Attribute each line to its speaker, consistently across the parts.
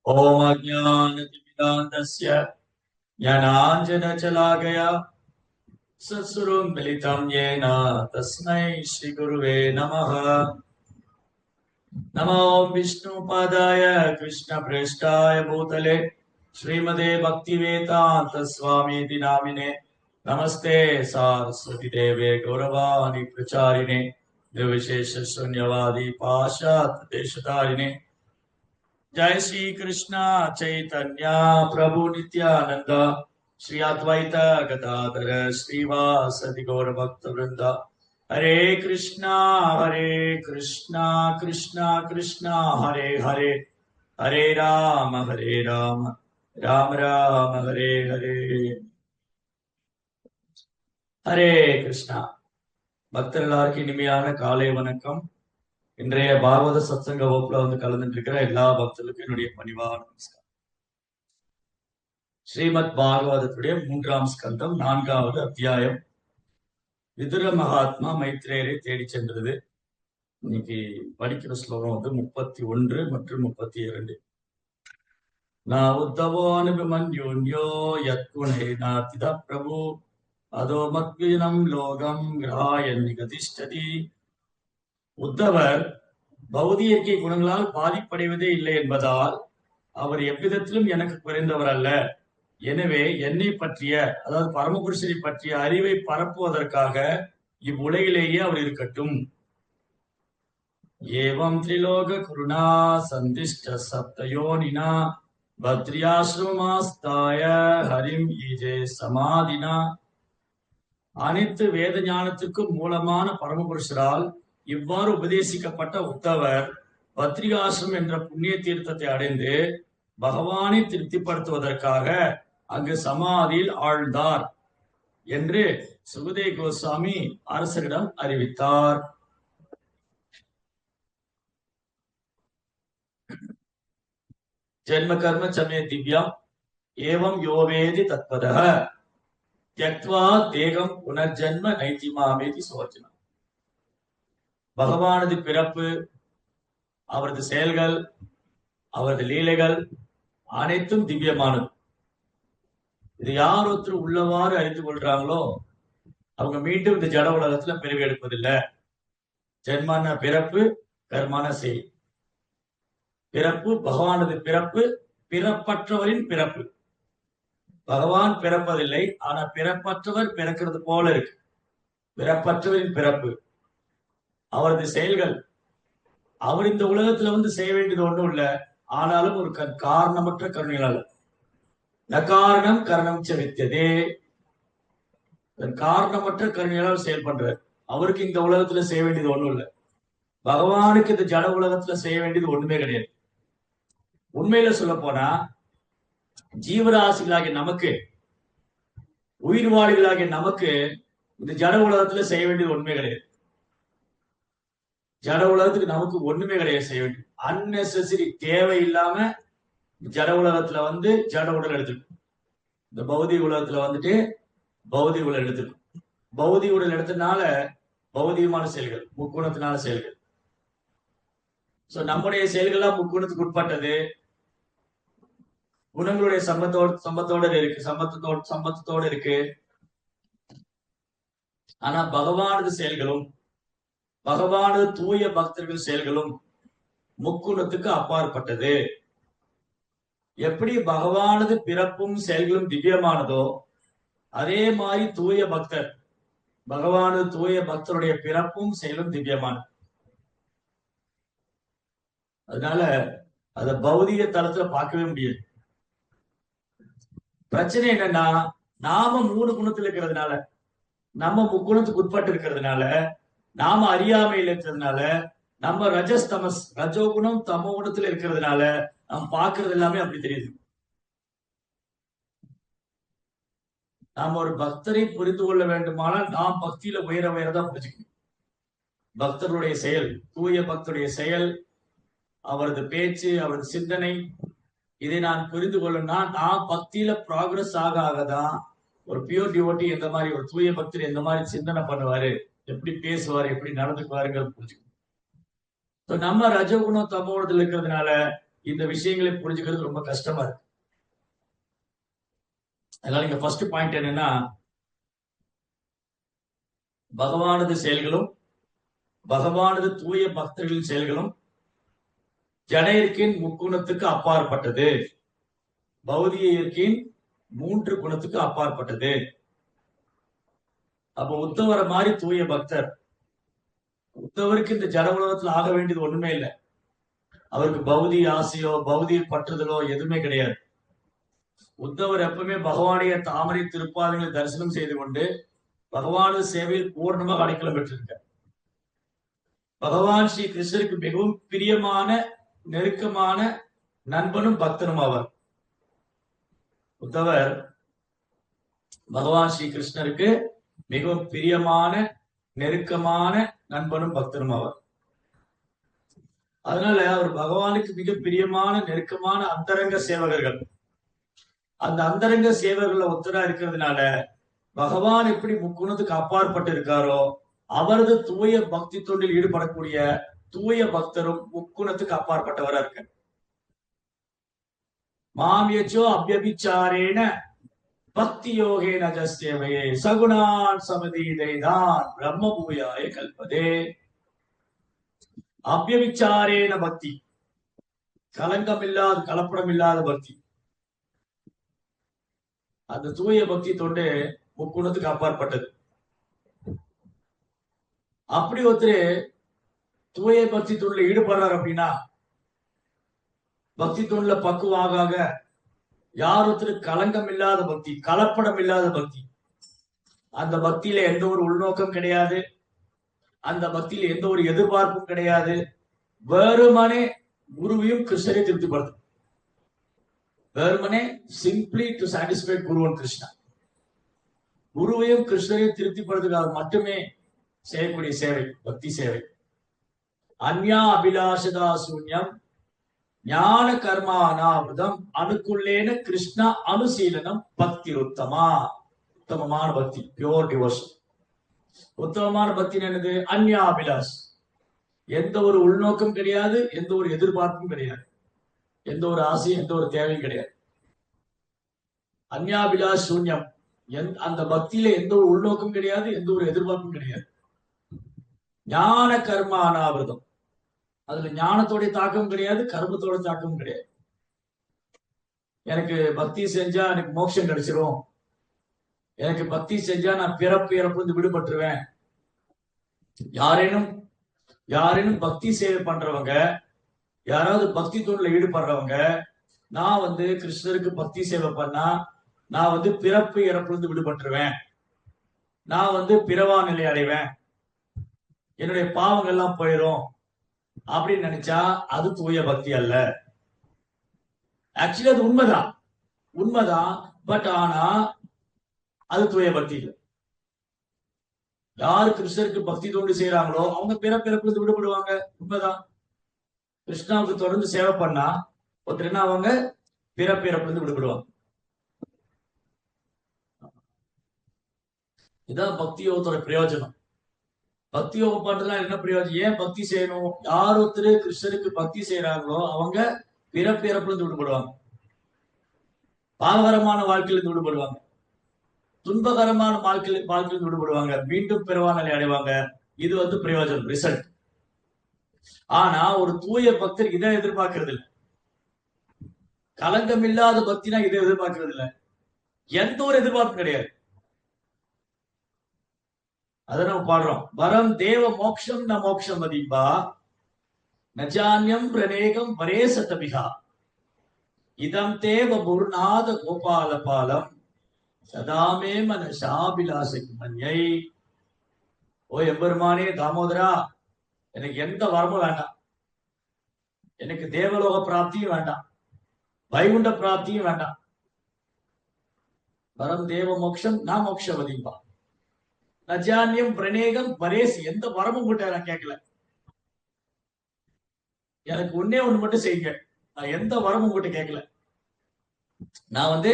Speaker 1: ओम अज्ञानतिमिरान्धस्य ज्ञानाञ्जनशलाकया सत्सुरं मिलितं येन तस्मै श्रीगुरुवे नमः। नमो विष्णुपादाय कृष्णप्रेष्ठाय भूतले श्रीमते भक्तिवेदान्त स्वामीति नामिने नमस्ते सारस्वती देवे गौरवाणी प्रचारिणे निर्विशेष शून्यवादी पाश्चात्य देशतारिणे जय श्री कृष्णा चैतन्य प्रभु नित्यानंद श्री अद्वैत गदाधर श्रीवासदि गौर भक्त वृंद हरे कृष्णा कृष्णा कृष्णा हरे हरे हरे राम राम राम हरे हरे हरे कृष्णा பக்தர் எல்லாருக்கும் இனிமையான காலை வணக்கம். இன்றைய பாகவத சத்சங்க வகுப்புல கலந்துட்டு இருக்கிற எல்லா பக்தர்களுக்கும் என்னுடைய பணிவான நமஸ்காரம். ஸ்ரீமத் பாகவதத்துடைய 3ஆம் ஸ்கந்தம் 4வது அத்தியாயம் விதுர மகாத்மா மைத்ரேயரை தேடி சென்றது. இன்னைக்கு படிக்கிற ஸ்லோகம் 31 மற்றும் 32. நான் உத்தவோ அனுபமன்யோன்யோ யத்குணே நாத்தித பிரபு அதோ மத்வினம் லோகம் கிரகாயன் நிகதிஷ்டதி. உத்தவர் பௌதிக குணங்களால் பாதிப்படைவதே இல்லை என்பதால் அவர் எவ்விதத்திலும் எனக்கு குறைந்தவர் அல்ல. எனவே என்னை பற்றிய, அதாவது பரமபுருஷரை பற்றிய அறிவை பரப்புவதற்காக இவ்வுலகிலேயே அவர் இருக்கட்டும். ஏவம் திரிலோக குருணா சந்திஷ்ட சப்தயோனினா பத்ரியாஸ்ரமாஸ்தாய ஹரிம் ஈஜே சமாதினா. அனைத்து வேத ஞானத்துக்கும் மூலமான பரமபுருஷரால் இவ்வாறு உபதேசிக்கப்பட்ட உத்தவர் பத்ரிகாசிரம் என்ற புண்ணிய தீர்த்தத்தை அடைந்து பகவானை திருப்திப்படுத்துவதற்காக அங்கு சமாதியில் ஆழ்ந்தார் என்று சுகதே கோஸ்வாமி அரசரிடம் அறிவித்தார். ஜென்ம கர்ம சமய திவ்யம் ஏவம் யோவேதி தத்வதः த்யக்த்வா தேகம் புனர்ஜன்ம நைதிமாமேதி சோச்சனம். பகவானது பிறப்பு, அவரது செயல்கள், அவரது லீலைகள் அனைத்தும் திவ்யமானது. இது யார் ஒருத்தர் உள்ளவாறு அறிந்து கொள்றாங்களோ அவங்க மீண்டும் இந்த ஜட உலகத்துல பிறவி எடுப்பதில்லை. ஜென்மான பிறப்பு, கர்மான செய். பிறப்பு பகவானது பிறப்பு, பிறப்பற்றவரின் பிறப்பு. பகவான் பிறப்பதில்லை, ஆனா பிறப்பற்றவர் பிறக்கிறது போல இருக்கு. பிறப்பற்றவரின் பிறப்பு, அவரது செயல்கள். அவர் இந்த உலகத்துல செய்ய வேண்டியது ஒண்ணும் இல்லை, ஆனாலும் ஒரு காரணமற்ற கருணைகளால். நகாரணம் கரணம் செவித்ததே, காரணமற்ற கருணைகளால் செயல்படுறார். அவருக்கு இந்த உலகத்துல செய்ய வேண்டியது ஒண்ணும் இல்லை. பகவானுக்கு இந்த ஜட உலகத்துல செய்ய வேண்டியது ஒண்ணுமே கிடையாது. உண்மையில சொல்ல போனா ஜீவராசிகளாகிய நமக்கு, உயிர்வாளிகளாகிய நமக்கு இந்த ஜட உலகத்துல செய்ய வேண்டியது ஒண்ணுமே கிடையாது. ஜட உலகத்துக்கு நமக்கு ஒண்ணுமே கிடையாது செய்ய வேண்டியது. அன்னெசரி, தேவையில்லாம ஜட உலகத்துல ஜட உடல் எடுத்துக்கும். இந்த பௌதிக உலகத்துல பௌதிக உடல் எடுத்துக்கும். பௌதிக உடல் எடுத்ததுனால பௌதிகமான செயல்கள், முக்குணத்தினால செயல்கள். சோ நம்முடைய செயல்கள்லாம் முக்குணத்துக்கு உட்பட்டது. குணங்களுடைய சம்பத்தோடு இருக்கு. ஆனா பகவானது செயல்களும், பகவானது தூய பக்தர்கள் செயல்களும் முக்குணத்துக்கு அப்பாற்பட்டது. எப்படி பகவானது பிறப்பும் செயல்களும் திவ்யமானதோ அதே மாதிரி தூய பக்தர், பகவானது தூய பக்தருடைய பிறப்பும் செயலும் திவ்யமானது. அதனால அத பௌதிக தளத்துல பார்க்கவே முடியாது. பிரச்சனை என்னன்னா, நாம 3 குணத்துல இருக்கிறதுனால, நம்ம முக்குணத்துக்கு உட்பட்டு இருக்கிறதுனால, நாம அறியாமையில் இருக்கிறதுனால, நம்ம ரஜஸ்தமஸ் ரஜோகுணம் தமோ குணத்துல இருக்கிறதுனால நம்ம பார்க்கறது எல்லாமே அப்படி தெரியுது. நாம ஒரு பக்தரை புரிந்து கொள்ள வேண்டுமானால் நாம் பக்தியில உயரதான் புரிஞ்சுக்கணும். பக்தருடைய செயல், தூய பக்தருடைய செயல், அவரது பேச்சு, அவரது சிந்தனை, இதை நான் புரிந்து கொள்ளணும்னா நான் பக்தியில ப்ராக்ரஸ் ஆகதான் ஒரு பியூர் டிவோட்டி எந்த மாதிரி, ஒரு தூய பக்தர் எந்த மாதிரி சிந்தனை பண்ணுவாரு, எப்படி பேசுவாரு, எப்படி நடந்துக்குவாருங்கிறது புரிஞ்சுக்கணும். நம்ம ரஜகுணம் தமோகுணத்துல இருக்கிறதுனால இந்த விஷயங்களை புரிஞ்சுக்கிறது ரொம்ப கஷ்டமா இருக்கு. அதனால இங்க ஃபர்ஸ்ட் பாயிண்ட் என்னன்னா, பகவானது செயல்களும் பகவானது தூய பக்தர்களின் செயல்களும் ஜட முக்குணத்துக்கு அப்பாற்பட்டது, பௌதிக இயற்கையின் 3 குணத்துக்கு அப்பாற்பட்டது. அப்ப உத்தவரை மாதிரி தூய பக்தர், உத்தவருக்கு இந்த ஜட உலகத்துல ஆக வேண்டியது ஒண்ணுமே இல்லை. அவருக்கு பௌதிக ஆசையோ பௌதிக பற்றுதலோ எதுவுமே கிடையாது. உத்தவர் எப்பவுமே பகவானுடைய தாமரை திருப்பாதங்களை தரிசனம் செய்து கொண்டு பகவானது சேவையில் பூர்ணமாக அடைக்கலம் பெற்றிருக்கார். பகவான் ஸ்ரீ கிருஷ்ணருக்கு மிகவும் பிரியமான நெருக்கமான நண்பனும் பக்தனும் ஆவார். உத்தவர் பகவான் ஸ்ரீ கிருஷ்ணருக்கு மிகவும் பிரியமான நெருக்கமான நண்பனும் பக்தனும் ஆவார். அதனால அவர் பகவானுக்கு மிக பிரியமான நெருக்கமான அந்தரங்க சேவகர்கள். அந்த அந்தரங்க சேவகர்கள ஒத்தரா இருக்கிறதுனால பகவான் எப்படி முக்குணத்துக்கு அப்பாற்பட்டு இருக்காரோ அவரது தூய பக்தி தொண்டில் ஈடுபடக்கூடிய தூய பக்தரும் முக்குணத்துக்கு அப்பாற்பட்டவரா இருக்க. மாமியச்சோ அபியபிச்சாரேன பக்தி யோகே நஜஸ்தேவையே சகுணான் சமதீதைதான் பிரம்ம பூயாய கல்பதே. அபியபிச்சாரேன பக்தி, கலங்கம் இல்லாத கலப்படம் இல்லாத பக்தி. அந்த தூய பக்தி தொண்டு முக்குணத்துக்கு அப்பாற்பட்டது. அப்படி ஒருத்தர் தூய பக்தி தொண்டில் ஈடுபடுறார் அப்படின்னா, பக்தி தொண்டுல பக்குவாக யார் ஒருத்தர் கலங்கம் இல்லாத பக்தி, கலப்படம் இல்லாத பக்தி, அந்த பக்தியில எந்த ஒரு உள்நோக்கம் கிடையாது, அந்த பக்தியில எந்த ஒரு எதிர்பார்ப்பும் கிடையாது, வெறுமனே குருவையும் கிருஷ்ணரை திருப்திப்படுத்தும். வெறுமனே simply to satisfy guru and Krishna. குருவையும் கிருஷ்ணரையும் திருப்திப்படுத்துக்காக மட்டுமே செய்யக்கூடிய சேவை பக்தி சேவை. அந்யா அபிலாஷதா சூன்யம் ஞான கர்மானாவிரதம் அணுக்குள்ளேன கிருஷ்ணா அனுசீலனம் பக்தி உத்தமா. உத்தமமான பக்தி, பியோர் டிவோஷன். உத்தமமான பக்தி என்னது? அந்யா அபிலாஷ், எந்த ஒரு உள்நோக்கம் கிடையாது, எந்த ஒரு எதிர்பார்ப்பும் கிடையாது, எந்த ஒரு ஆசையும் எந்த ஒரு தேவையும் கிடையாது. அந்யாபிலாஷ் சூன்யம், அந்த பக்தியில எந்த ஒரு உள்நோக்கம் கிடையாது, எந்த ஒரு எதிர்பார்ப்பும் கிடையாது. ஞான கர்ம அனாவிரதம், அதுல ஞானத்தோட தாக்கம் கிடையாது, கர்மத்தோட தாக்கம் கிடையாது. எனக்கு பக்தி செஞ்சா எனக்கு மோட்சம் கிடைச்சிரும், எனக்கு பக்தி செஞ்சா நான் பிறப்பு இறப்பு விடுபட்டுருவேன். யாரேனும் பக்தி சேவை பண்றவங்க, யாராவது பக்தி தொண்டில் ஈடுபடுறவங்க, நான் கிருஷ்ணருக்கு பக்தி சேவை பண்ணா நான் பிறப்பு இறப்பு விடுபட்டுருவேன், நான் பிறவா நிலை அடைவேன், என்னுடைய பாவங்கள் எல்லாம் போயிடும் அப்படின்னு நினைச்சா அது தூய பக்தி அல்ல. ஆக்சுவலி அது உண்மைதான். பட் ஆனா அது தூய பக்தி இல்லை. யாரு கிருஷ்ணருக்கு பக்தி தொண்டு செய்யறாங்களோ அவங்க பிறப்பிறப்பு விடுபடுவாங்க, உண்மைதான். கிருஷ்ணாவுக்கு தொடர்ந்து சேவை பண்ணா ஒருத்தர் என்ன அவங்க பிறப்பிறப்பு விடுபடுவாங்க. இதான் பக்தி யோகத்தோட பிரயோஜனம். பக்தி யோகம் பண்றதுலாம் என்ன பிரயோஜனம்? ஏன் பக்தி செய்யணும்? யார் ஒருத்தர் கிருஷ்ணருக்கு பக்தி செய்யறாங்களோ அவங்க பிறப்பிறப்புல இருந்து விடுபடுவாங்க, பாவகரமான வாழ்க்கையிலிருந்து விடுபடுவாங்க, துன்பகரமான வாழ்க்கையிலிருந்து விடுபடுவாங்க, மீண்டும் பிறவா நிலை அடைவாங்க. இது பிரயோஜனம், ரிசல்ட். ஆனா ஒரு தூய பக்தர் இதை எதிர்பார்க்கறது இல்லை. கலங்கம் இல்லாத பக்தினா இதை எதிர்பார்க்கறது இல்லை, எந்த ஒரு எதிர்பார்ப்பும் கிடையாது. அதை நம்ம பாடுறோம். வரம் தேவ மோக்ஷம் ந மோக்ஷம் மதிப்பா நஜான்யம் பிரநேகம் வரேசதபிகா இதம் தேவ குருநாத கோபால பாலம் சதாமே மனசாபிலாசை மன்யை. ஓ எம்பெருமானே தாமோதரா, எனக்கு எந்த வரமும் வேண்டாம், எனக்கு தேவலோக பிராப்தியும் வேண்டாம், வைகுண்ட பிராப்தியும் வேண்டாம். வரம் தேவ மோக்ஷம் நான் மோக்ஷவதிப்பா நஜான்யம் பிரணேகம் பரேஸ், எந்த வரமும் கூட நான் கேட்கல, எனக்கு ஒன்னே ஒண்ணு மட்டும் செய்யுங்க, நான் எந்த வரமும் உங்ககிட்ட கேட்கல, நான்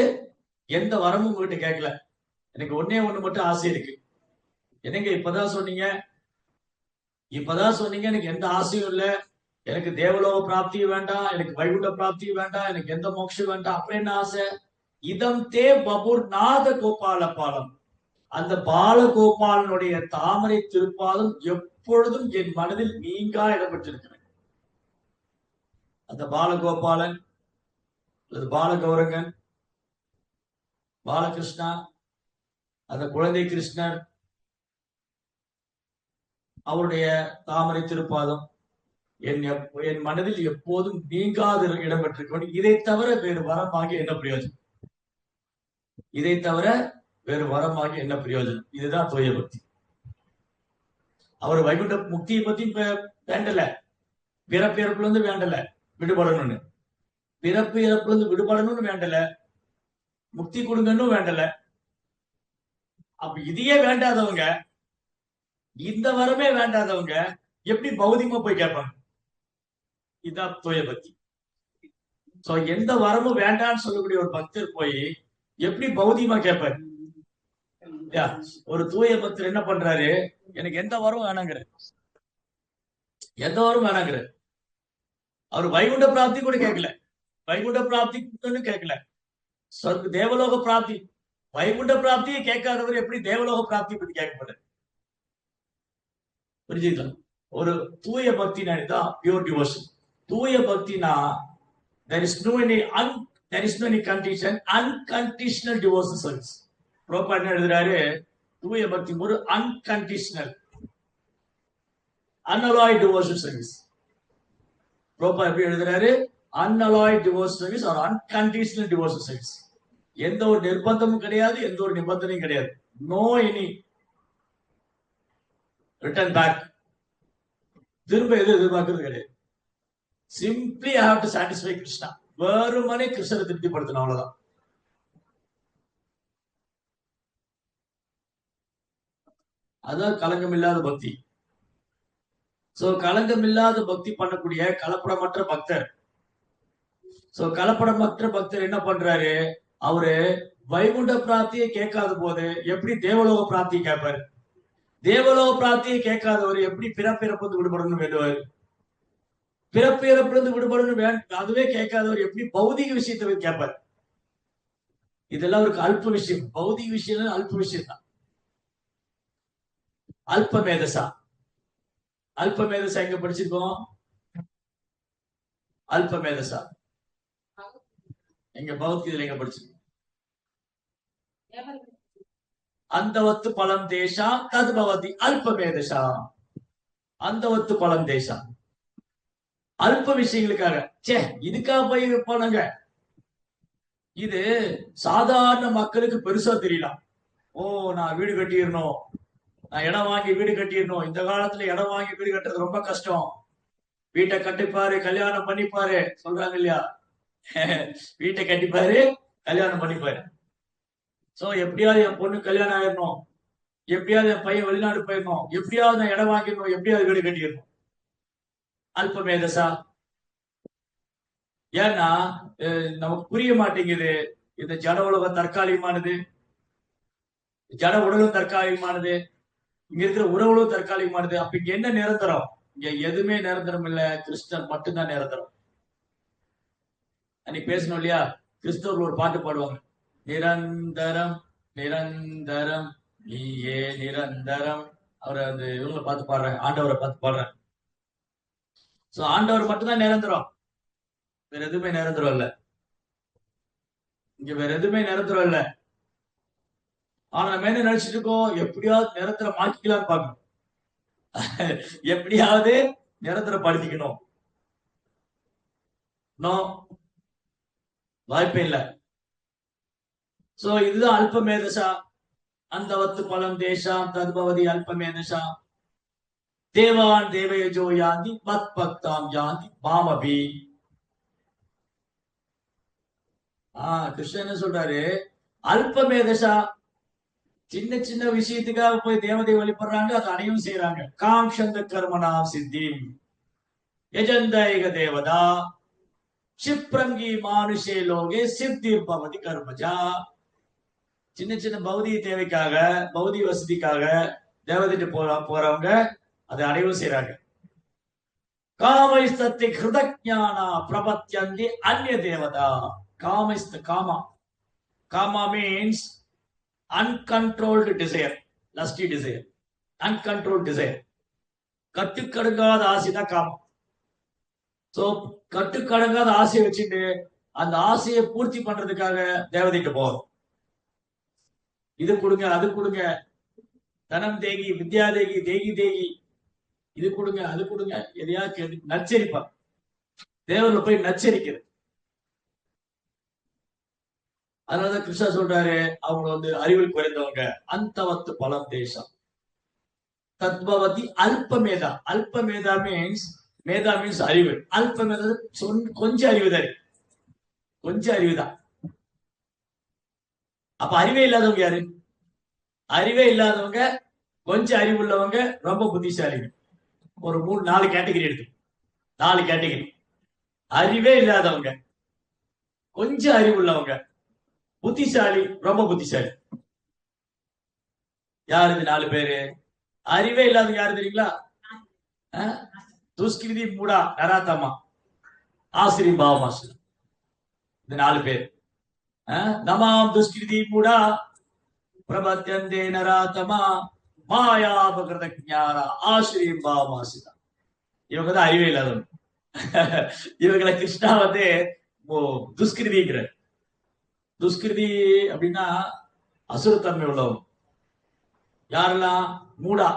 Speaker 1: எந்த வரமும் உங்ககிட்ட கேட்கல, எனக்கு ஒன்னே ஒண்ணு மட்டும் ஆசை இருக்கு. என்னங்க இப்பதான் சொன்னீங்க எனக்கு எந்த ஆசையும் இல்லை, எனக்கு தேவலோக பிராப்தியும் வேண்டாம், எனக்கு வைகுண்ட பிராப்தியும் வேண்டாம், எனக்கு எந்த மோட்சம் வேண்டாம். அப்புறம் என்ன ஆசை? இதம் தே பபுர் நாத கோபால பாலம். அந்த பாலகோபாலனுடைய தாமரை திருப்பாதம் எப்பொழுதும் என் மனதில் நீங்கா இடம்பெற்றிருக்கிறது. அந்த பாலகோபாலன் அல்லது பாலகௌரங்கன், பாலகிருஷ்ணா, அந்த குழந்தை கிருஷ்ணர், அவருடைய தாமரை திருப்பாதம் என் மனதில் எப்போதும் நீங்காது இடம்பெற்றிருக்க. இதை தவிர வேறு வரமாக என்ன பிரயோஜனம்? இதை தவிர வேறு வரமாக என்ன பிரயோஜனம்? இதுதான் தூய பக்தி. அவர் வைகுண்ட முக்தியை பத்தி வேண்டல, பிறப்பு இறப்புல இருந்து வேண்டல விடுபடணும்னு, பிறப்பு இறப்புல இருந்து விடுபடணும்னு வேண்டல, முக்தி கொடுங்கன்னு வேண்டல. அப்ப இதையே வேண்டாதவங்க, இந்த வரமே வேண்டாதவங்க எப்படி பௌதிகமா போய் கேட்பாங்க? இதுதான் தூய பக்தி. சோ எந்த வரமும் வேண்டாம்னு சொல்லக்கூடிய ஒரு பக்தர் போய் எப்படி பௌதிகமா கேட்பாரு? ஒரு தூய பக்தர் என்ன பண்றாரு? எனக்கு எந்த வரமும் வேணாங்கிற, எந்த வரும் வேணாங்கிற. அவர் வைகுண்ட பிராப்தி கூட கேட்கல, வைகுண்ட பிராப்தி கேட்கல, தேவலோக பிராப்தி, வைகுண்ட பிராப்தியை கேட்காதவர் எப்படி தேவலோக பிராப்தி பத்தி கேட்கப்படுற? புரிஞ்சுக்கலாம். ஒரு தூய பக்தினா இதுதான் பியூர் டிவோஷன். தூய பக்தினா there is no any condition, unconditional devotion service. ப்ரோபாட் என்ன எழுதுறாரு? தூய பக்தி ஒரு அன்கண்டிஷனல் unalloyed devotion service. ப்ரோபாட் எப்படி எழுதுறாரு? unalloyed devotion service or unconditional devotion service. எந்த ஒரு நிர்பந்தமும் கிடையாது, எந்த ஒரு நிபந்தனையும் கிடையாது. நோ எனி ரிட்டர்ன் பேக், திரும்ப எதுவும் எதிர்பார்க்கறது கிடையாது. Simply I have to satisfy Krishna, வெறுமனே கிருஷ்ணரை திருப்திப்படுத்தணும், அவ்வளவுதான். அதான் களங்கம் இல்லாத பக்தி. சோ களங்கம் இல்லாத பக்தி பண்ணக்கூடிய கலப்படமற்ற பக்தர். சோ கலப்படமற்ற பக்தர் என்ன பண்றாரு? அவரு வைகுண்ட பிராப்தியை கேட்காத போது எப்படி தேவலோக பிராப்தியை கேட்பாரு? தேவலோக பிராப்தியை கேட்காதவர் எப்படி பிறப்பிறப்பு விடுபடணும் வேண்டுவார்? பிறப்பிறப்பிலிருந்து விடுபடணும் அதுவே கேட்காதவர் எப்படி பௌதிக விஷயத்தை கேட்பார்? இதெல்லாம் ஒரு அல்ப விஷயம். பௌதிக விஷயம் அல்ப விஷயம் தான். அல்ப மேதசா, அல்ப மேதசா எங்க படிச்சிருக்கோம்? அல்ப மேதசா எங்க பௌத்தியில எங்க படிச்சிருக்கோம்? அந்தவத்து பலம் தேசா தத்பவதி அல்ப மேதசா. அந்தவத்து பலம் தேசா அல்ப விஷயங்களுக்காக, சே இதுக்காக போய் போனாங்க. இது சாதாரண மக்களுக்கு பெருசா தெரியலாம். ஓ நான் வீடு கட்டிடணும், நான் இடம் வாங்கி வீடு கட்டிடணும். இந்த காலத்துல இடம் வாங்கி வீடு கட்டுறது ரொம்ப கஷ்டம். வீட்டை கட்டிப்பாரு, கல்யாணம் பண்ணிப்பாரு சொல்றாங்க இல்லையா? வீட்டை கட்டிப்பாரு, கல்யாணம் பண்ணிப்பாரு. சோ எப்படியாவது என் பொண்ணு கல்யாணம் ஆயிடணும், எப்படியாவது என் பையன் வெளிநாடு போயிடணும், எப்படியாவது நான் இடம் வாங்கிடணும், எப்படியாவது வீடு கட்டிடணும். அல்ப மேதசா. ஏன்னா நமக்கு புரிய மாட்டேங்குது. இந்த ஜட உலகம் தற்காலிகமானது, ஜட உடலும் தற்காலிகமானது, இங்க இருக்கிற உறவுகளும் தற்காலிகமானது. அப்ப இங்க என்ன நிரந்தரம்? இங்க எதுவுமே நிரந்தரம் இல்ல, கிறிஸ்தன் மட்டும்தான் நிரந்தரம். அன்னைக்கு பேசணும் இல்லையா? கிறிஸ்தவர்கள் ஒரு பாட்டு பாடுவாங்க, நிரந்தரம் நிரந்தரம் நீயே நிரந்தரம். அவரை அந்த இவங்களை பார்த்து பாடுறேன், ஆண்டவரை பார்த்து பாடுறேன். சோ ஆண்டவர் மட்டும்தான் நிரந்தரம், வேற எதுவுமே நிரந்தரம் இல்ல. இங்க வேற எதுவுமே நிரந்தரம் இல்ல. ஆனா நம்ம என்ன நினைச்சிட்டு இருக்கோம்? எப்படியாவது நிரந்தரம் மாற்றிக்கலாம்னு பார்க்கணும், எப்படியாவது நிரந்தரம் படுத்திக்கணும். நோ, வாய்ப்பே இல்ல. சோ இதுதான் அல்ப மேதசா. அந்தவத்து பலம் தேசாம் தத்பவதி அல்ப மேதசா. தேவான் தேவயஜோ யாந்தி மத் பக்தாம் யாந்தி மாமபி. கிருஷ்ணன் என்ன சொல்றாரு? அல்ப மேதசா, சின்ன சின்ன விஷயத்துக்காக போய் தேவதை வழிபடுறாங்க, அதை அடையும் செய்யறாங்க. காம்சந்த கர்மனா சித்தி யஜந்தைக தேவதா சிப்ரங்கி மானுஷே லோகே சித்தி பவதி கர்மஜா. சின்ன சின்ன பௌதிக தேவைக்காக, பௌதிக வசதிக்காக தேவதைட்டு போறவங்க அதை அடையவும் செய்யறாங்க. காமைஸ்தத்தை ஹிருதஜானா பிரபத்யந்தி அந்நிய தேவதா. காமைஸ்த காமா. காமா means uncontrolled desire, lusty desire, uncontrolled desire. கட்டுக்கடங்காத ஆசை தான் காமம். சோ கட்டுக்கடங்காத ஆசையை வச்சுட்டு அந்த ஆசையை பூர்த்தி பண்றதுக்காக தேவதைக்கு போறோம். இது கொடுங்க, அது கொடுங்க, தனம் தேகி, வித்யா தேகி, தேகி தேகி, இது கொடுங்க, அது கொடுங்க, எதையாவது நச்சரிப்பாங்க. தேவர்ல போய் நச்சரிக்கிறது. அதனாலதான் கிருஷ்ணா சொல்றாரு, அவங்க வந்து அறிவில் குறைந்தவங்க. அந்தவத்து பலம் தேசம் தத்பவதி அல்பமேதா. அல்பமேதா மீன்ஸ், மேதா மீன்ஸ் அறிவு. அல்பமேதா கொஞ்சம் அறிவுதான், கொஞ்சம் அறிவுதான். அப்ப அறிவே இல்லாதவங்க யாரு? அறிவே இல்லாதவங்க, கொஞ்சம் அறிவு உள்ளவங்க, ரொம்ப புத்திசாலிகள். ஒரு 3-4 கேட்டகரி எடுத்து, 4 கேட்டகரி. அறிவே இல்லாதவங்க, கொஞ்சம் அறிவு உள்ளவங்க, புத்திசாலி, ரொம்ப புத்திசாலி. யாரு இது 4 பேரு? அறிவே இல்லாதவங்க யாரு தெரியுங்களா? துஷ்கிருதி, மூடா, நராத்தமா, ஆசிரி, பாவமாசு. இந்த 4 பேர். நமாம் துஷ்கிருதி மூடா பிரபத்யந்தே நராத்தமா மாயாபகிருத ஞான ஆசிரியம் பாவமாசிதா. இவங்க தான் அறிவே இல்லாதவங்க. இவங்களை கிருஷ்ணா வந்து துஷ்கிருதிங்கிற. துஷ்கிருதி அப்படின்னா அசுரத்தன்மை உள்ளவங்க. யாரெல்லாம்? மூடா,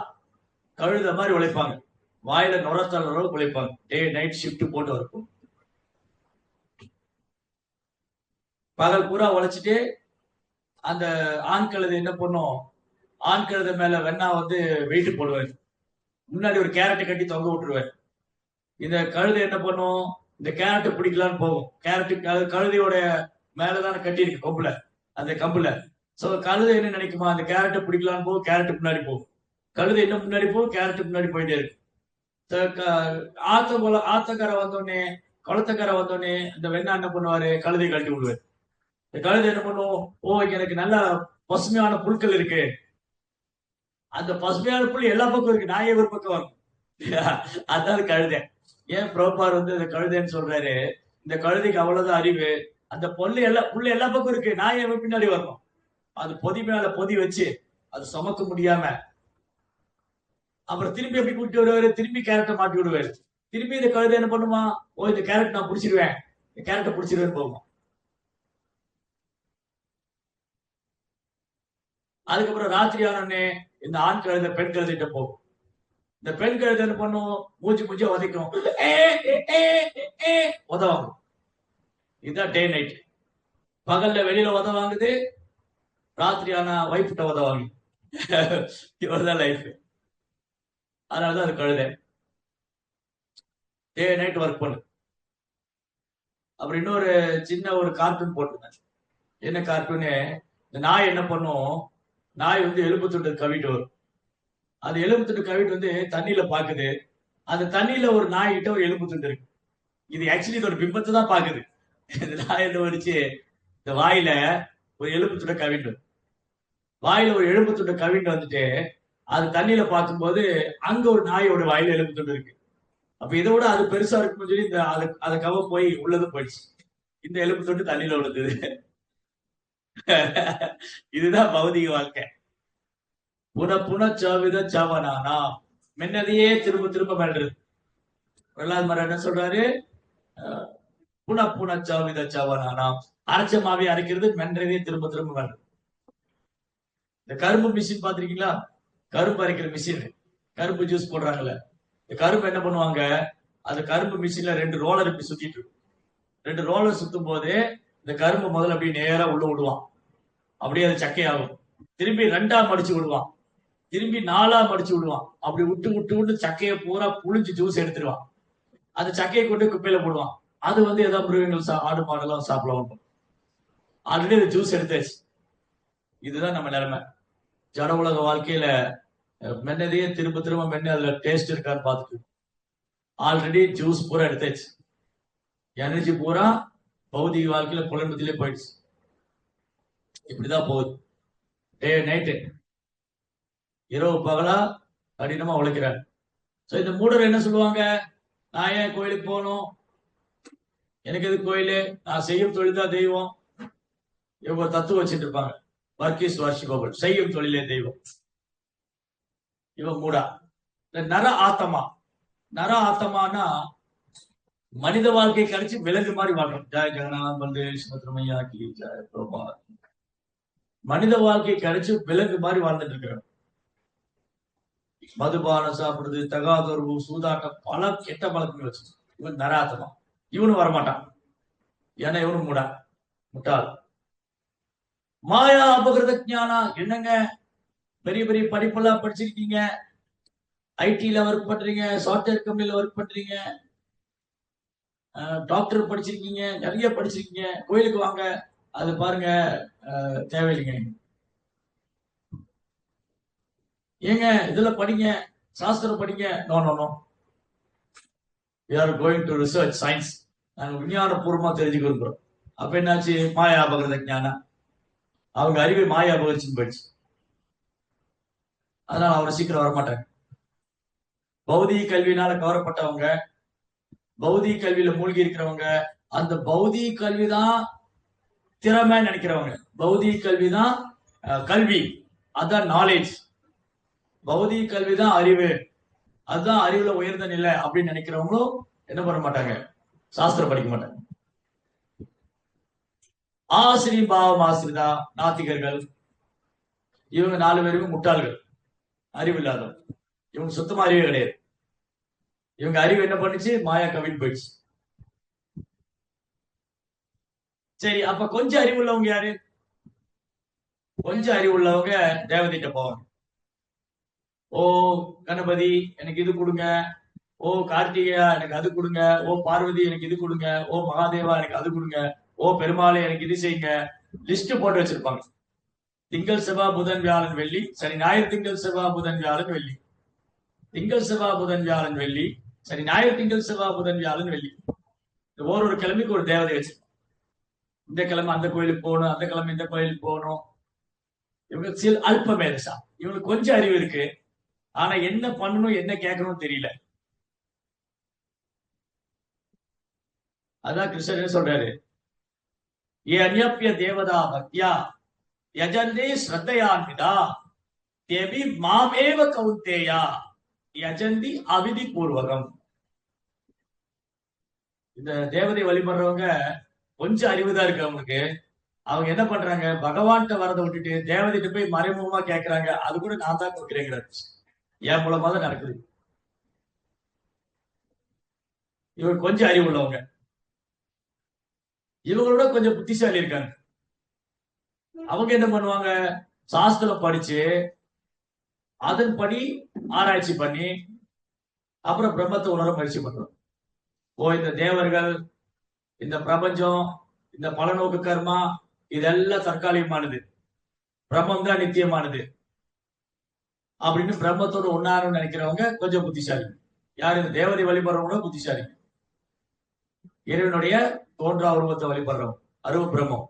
Speaker 1: கழுத மாதிரி உழைப்பாங்க, வாயில நுரத்தள உழைப்பாங்க, டே நைட் ஷிப்ட் போட்டு இருக்கும். பகல் பூரா உழைச்சிட்டு அந்த ஆண் கழுதை என்ன பண்ணும்? ஆண் கழுதை மேல வெண்ணா வந்து வெயிட் போடுவார். முன்னாடி ஒரு கேரட்டை கட்டி தொங்க விட்டுருவார். இந்த கழுதை என்ன பண்ணும்? இந்த கேரட்டை பிடிக்கலான்னு போகும். கேரட்டு கழுதையோட மேலதான கட்டி இருக்கு கொம்புல, அந்த கம்புல. சோ கழுதை என்ன நினைக்குமா? அந்த கேரட்டை பிடிக்கலான்னு போகும், கேரட்டு முன்னாடி போகும். கழுதை என்ன முன்னாடி போகும், கேரட்டு முன்னாடி போயிட்டே இருக்கு. ஆத்தக்கரை வந்தோடனே, குளத்தக்கரை வந்தோடனே இந்த வெண்ணா என்ன பண்ணுவாரு? கழுதை கழட்டி விடுவாரு. இந்த கழுதை என்ன பண்ணும்? ஓ, எனக்கு நல்ல பசுமையான புற்கள் இருக்கு, அந்த பசுமையான புல் எல்லா பக்கம் இருக்கு, நான் ஒரு பக்கம் வரும். அதான் கழுதை. ஏன் பிரபார் வந்து இந்த கழுதைன்னு சொல்றாரு? இந்த கழுதைக்கு அவ்வளவுதான் அறிவு. அந்த புல்லு எல்லா பக்கம் இருக்கு, நான் என் பின்னாடி வரணும். அது பொதி மேல பொதி வச்சு அது சுமக்க முடியாம அப்புறம் திரும்பி எப்படி கூட்டிட்டு வருவாரு? திரும்பி கேரட்டை மாட்டி விடுவாரு. திரும்பி இந்த கழுதை என்ன பண்ணுமா? ஓ, இந்த கேரட் நான் பிடிச்சிருவேன், இந்த கேரட்டை பிடிச்சிருவேன்னு போகும். அதுக்கப்புறம் ராத்திரி ஆனோடனே இந்த ஆண் கழுதை பெண் கழுதைட்ட போகும். இந்த பெண் கழுதை என்ன பண்ணும்? மூஞ்சி உதைக்கும், உதவாங்க. இதுதான் டே நைட். பகல்ல வெளியில உதவாங்குது, ராத்திரி ஆனா வைஃப்ட்ட உதவாங்க. இவ்வளவுதான் லைஃப். அதனாலதான் அது கழுதை. டே நைட் ஒர்க் பண்ணு. அப்புறம் இன்னொரு சின்ன ஒரு கார்ட்டூன் போட்டுருந்தேன். என்ன கார்ட்டூனு? இந்த நாய் என்ன பண்ணும்? நாய் வந்து எலும்பு துண்டு கவிட்டு வரும். அது எலும்பு துண்டு கவிட்டு வந்து தண்ணியில பாக்குது. அந்த தண்ணியில ஒரு நாய் கிட்ட ஒரு எலும்பு துண்டு இருக்கு. இது ஆக்சுவலி இது ஒரு பிம்பத்தை தான் பாக்குது. இந்த நாய் என்ன வச்சு இந்த வாயில ஒரு எலும்பு துண்டை கவிட்டு, வாயில ஒரு எலும்பு துண்டை கவிட்டு வந்துட்டு அது தண்ணியில பார்க்கும்போது அங்க ஒரு நாயோட வாயில எலும்பு துண்டு இருக்கு. அப்ப இதை விட அது பெருசா இருக்குன்னு சொல்லி இந்த அதை கவ போய் உள்ளது போயிடுச்சு. இந்த எலும்பு துண்டு தண்ணியில விழுந்தது. இதுதான் பௌதிக வாழ்க்கை. புன சாவித சாவனானா, மென்னதையே திரும்ப திரும்ப பண்றது. பிரகலாத் மரம் என்ன சொல்றாரு? புன சாவித சாவனானா, அரைச்ச மாவி அரைக்கிறது, மென்றதையே திரும்ப திரும்ப பண்றது. இந்த கரும்பு மிஷின் பாத்திருக்கீங்களா? கரும்பு அரைக்கிற மிஷின், கரும்பு ஜூஸ் போடுறாங்கல்ல, இந்த கரும்பு என்ன பண்ணுவாங்க? அந்த கரும்பு மிஷின்ல 2 ரோலர் இப்படி சுத்திட்டு இருக்கும். 2 ரோலர் சுத்தும் போது இந்த கரும்பு முதல்ல அப்படியே நேரா உள்ள விடுவான், அப்படியே அது சக்கையாகும். திரும்பி 2ஆ மடிச்சு விடுவான், திரும்பி 4ஆ மடிச்சு விடுவான். அப்படி விட்டு விட்டு விட்டு சக்கையை பூரா புளிஞ்சு ஜூஸ் எடுத்துருவான். அந்த சக்கையை கொண்டு குப்பையில போடுவான். அது வந்து ஏதாவது மிருகங்கள் ஆடு மாடெல்லாம் சாப்பிடலாம். ஆல்ரெடி அது ஜூஸ் எடுத்தாச்சு. இதுதான் நம்ம நிலைமை. ஜட உலக வாழ்க்கையில மென்னதையே திரும்ப திரும்ப மென்னு அதுல டேஸ்ட் இருக்கான்னு பார்த்துட்டு ஆல்ரெடி ஜூஸ் பூரா எடுத்தாச்சு. எனர்ஜி பூரா பௌதிக வாழ்க்கையில குழம்பத்திலே போயிடுச்சு. இப்படிதான் போகுது. டே நைட்டு, இரவு பகலா கடினமா உழைக்கிறார். இந்த மூடர் என்ன சொல்லுவாங்க? நான் ஏன் கோயிலுக்கு போகணும், எனக்கு எது கோயிலு, நான் செய்யும் தொழில் தான் தெய்வம். இவங்க ஒரு தத்துவம் வச்சுட்டு இருப்பாங்க, ஒர்க் இஸ் வர்ஷிப்பபிள், செய்யும் தொழிலே தெய்வம். இவன் மூடா. இந்த நர ஆத்தமா, நர ஆத்தமானா மனித வாழ்க்கை கழிச்சு விலங்கு மாதிரி வாழ்றோம். ஜெய ஜெகநாத் பல்தேவ் சுபத்ரமையா கி ஜெய பிரபா. மனித வாழ்க்கை கழிச்சு விலங்கு மாதிரி வாழ்ந்துட்டு இருக்கிறோம். மதுபானம் சாப்பிடுறது, தகாதொரு சூதாட்டம், பல கெட்ட பழக்கங்கள் வச்சு இவன் நராத்தமா. இவனும் வரமாட்டான், ஏன்னா இவனும் மூடா, முட்டாள். மாயா அபகிருத ஞானா, என்னங்க பெரிய பெரிய படிப்பெல்லாம் படிச்சிருக்கீங்க, ஐடில ஒர்க் பண்றீங்க, சாஃப்ட்வேர் கம்பெனில ஒர்க் பண்றீங்க, டாக்டர் படிச்சிருக்கீங்க, நிறைய படிச்சிருக்கீங்க, கோயிலுக்கு வாங்க, அது பாருங்க தேவையில்லைங்க. ஏங்க இதுல படிங்க, சாஸ்திரம் படிங்க. No no no, we are going to research science. நாங்க விஞ்ஞான பூர்வமா தெரிஞ்சுக்க விரும்புறோம். அப்ப என்னாச்சு, மாயா அபகிருத ஞானம். அவங்க அறிவை மாயா அபகரிச்சுன்னு போயிடுச்சு. அதனால அவரை சீக்கிரம் வரமாட்டாங்க. பௌதிக கல்வியினால கவரப்பட்டவங்க, பௌதிக கல்வியில மூழ்கி இருக்கிறவங்க, அந்த பௌதிக கல்விதான் திறமை நினைக்கிறவங்க, பௌதிக கல்விதான் கல்வி, அதான் நாலேஜ், பௌதிக கல்விதான் அறிவு, அதுதான் அறிவுல உயர்ந்த நிலை அப்படின்னு நினைக்கிறவங்களும் என்ன பண்ண மாட்டாங்க, சாஸ்திரம் படிக்க மாட்டாங்க. ஆசிரி பாவம் ஆசிரிதா நாத்திகர்கள், இவங்க 4 பேருமே முட்டாள்கள், அறிவு இல்லாதவங்க. இவங்க சுத்தமா அறிவே கிடையாது. இவங்க அறிவு என்ன பண்ணுச்சு, மாயா கவின் போயிடுச்சு. சரி, அப்ப கொஞ்சம் அறிவு உள்ளவங்க யாரு? கொஞ்சம் அறிவு உள்ளவங்க தேவதைகிட்ட போவாங்க. ஓ கணபதி எனக்கு இது கொடுங்க, ஓ கார்த்திகேயா எனக்கு அது கொடுங்க, ஓ பார்வதி எனக்கு இது கொடுங்க, ஓ மகாதேவா எனக்கு அது கொடுங்க, ஓ பெருமாளை எனக்கு இது செய்யுங்க, லிஸ்ட் போட்டு வச்சிருப்பாங்க. திங்கள் செவ்வாய் புதன் வியாழன் வெள்ளி, சரி ஞாயிறு, திங்கள் செவ்வாய் புதன் வியாழன் வெள்ளி, திங்கள் செவ்வாய் புதன் வியாழன் வெள்ளி, சரி ஞாயிறு, திங்கள் செவ்வாய் புதன் வியாழன் வெள்ளி. ஒரு கிழமைக்கு ஒரு தேவதை வச்சு, இந்த கிழமை அந்த கோயிலுக்கு போகணும், அந்த கிழமை இந்த கோயிலுக்கு போகணும். இவங்க சில அல்ப மேதசா, இவங்களுக்கு கொஞ்சம் அறிவு இருக்கு, ஆனா என்ன பண்ணணும் என்ன கேட்கணும்னு தெரியல. அதான் கிருஷ்ணர் சொல்றாரு, ஏ அந்யப்பிய தேவதா பக்தியா யஜந்தே ஸ்ரத்தையான்விதா தேவி மாமேவ கௌந்தேயா யஜந்தி அவிதி பூர்வகம். இந்த தேவதை வழிபடுறவங்க கொஞ்சம் அறிவுதான் இருக்கு அவங்களுக்கு. அவங்க என்ன பண்றாங்க, பகவான்கிட்ட வரதை விட்டுட்டு தேவதைகிட்ட போய் மறைமுகமா கேட்கறாங்க, அது கூட நான் தான் கொடுக்கிறேங்கிறாரு. என் மூலமா தான் நடக்குது. இவங்க கொஞ்சம் அறிவு உள்ளவங்க, இவங்களோட கொஞ்சம் புத்திசாலி இருக்காங்க. அவங்க என்ன பண்ணுவாங்க, சாஸ்திரம் படிச்சு அதன்படி ஆராய்ச்சி பண்ணி அப்புறம் பிரம்மத்தை உணர முயற்சி பண்றோம். ஓ இந்த தேவர்கள், இந்த பிரபஞ்சம், இந்த பலநோக்கு கர்மா, இதெல்லாம் தற்காலிகமானது, பிரம்மம் தான் நித்தியமானது அப்படின்னு பிரம்மத்தோட ஒன்னாருன்னு நினைக்கிறவங்க கொஞ்சம் புத்திசாலி. யாரு, இந்த தேவதை வழிபடுறவங்களும் புத்திசாலி. இறைவனுடைய தோன்றா உருவத்தை வழிபடுறோம், அருவ பிரம்மம்,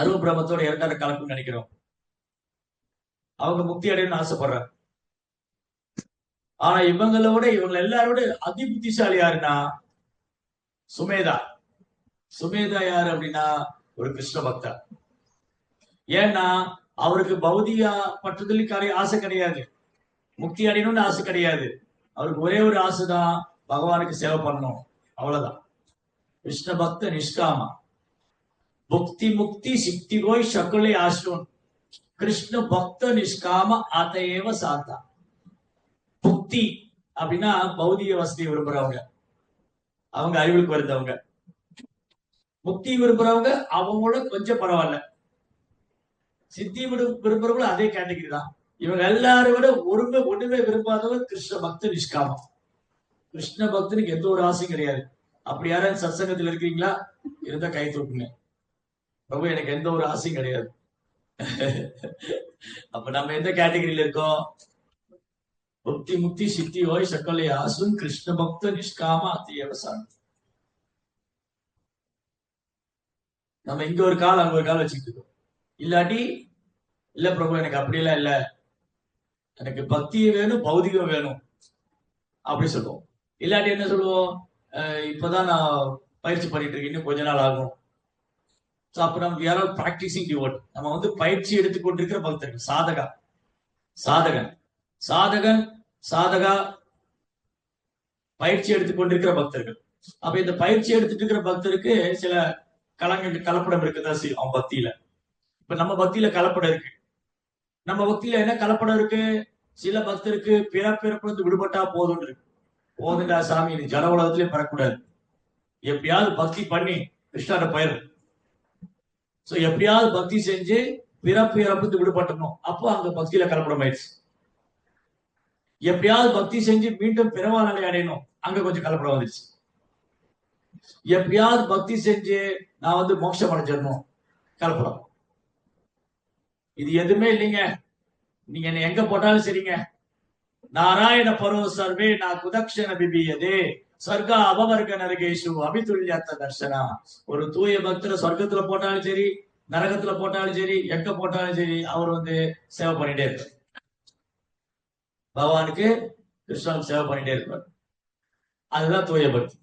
Speaker 1: அருவ பிரம்மத்தோட இரண்டாவது கலப்புன்னு நினைக்கிறோம். அவங்க முக்தி அடையணும்னு ஆசைப்படுறாங்க. ஆனா இவங்களை விட, இவங்க எல்லாரோட அதி புத்திசாலி யாருன்னா சுமேதா. சுமேதா யாரு அப்படின்னா ஒரு கிருஷ்ண பக்தா. ஏன்னா அவருக்கு பௌதிக பற்றுதலுக்கு ஆசை கிடையாது, முக்தி அடையணும்னு ஆசை கிடையாது. அவருக்கு ஒரே ஒரு ஆசைதான், பகவானுக்கு சேவை பண்ணணும், அவ்வளவுதான். கிருஷ்ண பக்த நிஷ்காமா புக்தி முக்தி சிக்தி கோய் சக்குலை ஆஷ்ரோன் கிருஷ்ண பக்த நிஷ்காம ஆத்தையேவ சாத்தா. புக்தி அப்படின்னா பௌதிக வசதியை விரும்புறவங்க, அவங்க அறிவுக்கு வருந்தவங்க. முக்தி விரும்புறவங்க அவங்களோட கொஞ்சம் பரவாயில்ல. சித்தி விரும்புறவங்களும் அதே கேட்டகரி தான். இவங்க எல்லாரும் விட ஒண்ணுமே விரும்பாதவர் கிருஷ்ண பக்த நிஷ்காமம். கிருஷ்ண பக்தனுக்கு எந்த ஒரு ஆசையும் கிடையாது. அப்படி யாராவது சத்சங்கத்தில் இருக்கீங்களா, இருந்தா கை தூக்குங்க. பிரபு எனக்கு எந்த ஒரு ஆசையும் கிடையாது. அப்ப நம்ம எந்த கேட்டகரியில இருக்கோம், புக்தி முக்தி சித்தி ஓய் சக்கலை ஆசும் கிருஷ்ண பக்த நிஷ்காம அத்தியவசானம். நம்ம இங்க ஒரு கால் அங்க ஒரு கால் வச்சுக்கிட்டு இருக்கோம். இல்லாட்டி இல்ல பிரபு எனக்கு அப்படியெல்லாம் இல்ல, எனக்கு பக்தியும் வேணும் பௌதிகம் வேணும் அப்படி சொல்லுவோம். இல்லாட்டி என்ன சொல்லுவோம், இப்பதான் நான் பயிற்சி பண்ணிட்டு இருக்கேன், இன்னும் கொஞ்ச நாள் ஆகும். அப்ப நம்ம யாரோ பிராக்டிசிங் டிவோட், நம்ம வந்து பயிற்சி எடுத்துக்கொண்டிருக்கிற பக்தர்கள். சாதகா, சாதகன், சாதகன், சாதகா, பயிற்சி எடுத்துக்கொண்டிருக்கிற பக்தர்கள். அப்ப இந்த பயிற்சி எடுத்துட்டு இருக்கிற பக்தருக்கு சில கலப்படம் இருக்குதான் செய்யும் அவன் பக்தியில. இப்ப நம்ம பக்தியில கலப்படம் இருக்கு. நம்ம பக்தியில என்ன கலப்படம் இருக்கு? சில பக்தருக்கு பிறப்பிறப்பு வந்து விடுபட்டா போதும் இருக்கு. போதுண்டா சாமி, நீ ஜட உலகத்திலே பெறக்கூடாது, எப்படியாவது பக்தி பண்ணி கிருஷ்ணாட்ட பயிரும். சோ எப்படியாவது பக்தி செஞ்சு பிறப்பு இறப்பு விடுபட்டணும். அப்போ அங்க பக்தியில கலப்படம் ஆயிடுச்சு. எப்படியாவது பக்தி செஞ்சு மீண்டும் பிறவா நிலை அடையணும், அங்க கொஞ்சம் கலப்படம் வந்துச்சு. எப்படியாவது பக்தி செஞ்சு நான் வந்து மோட்சம் அடைஞ்சிடணும், கலப்படம். இது எதுவுமே இல்லைங்க. நீங்க என்ன எங்க போட்டாலும் சரிங்க. நாராயண பரோ சர்வே நான் குதக்ஷண பிபியதே சொர்க்கா அபவர்க்க நரகேஷு அபிதுல்யத்த தர்சனா. ஒரு தூய பக்தர் சொர்க்கத்துல போட்டாலும் சரி, நரகத்துல போட்டாலும் சரி, எங்க போட்டாலும் சரி, அவர் வந்து சேவை பண்ணிட்டே இருப்பார். பகவானுக்கு கிருஷ்ணன் சேவை பண்ணிட்டே இருப்பார். அதுதான் தூய பக்தி.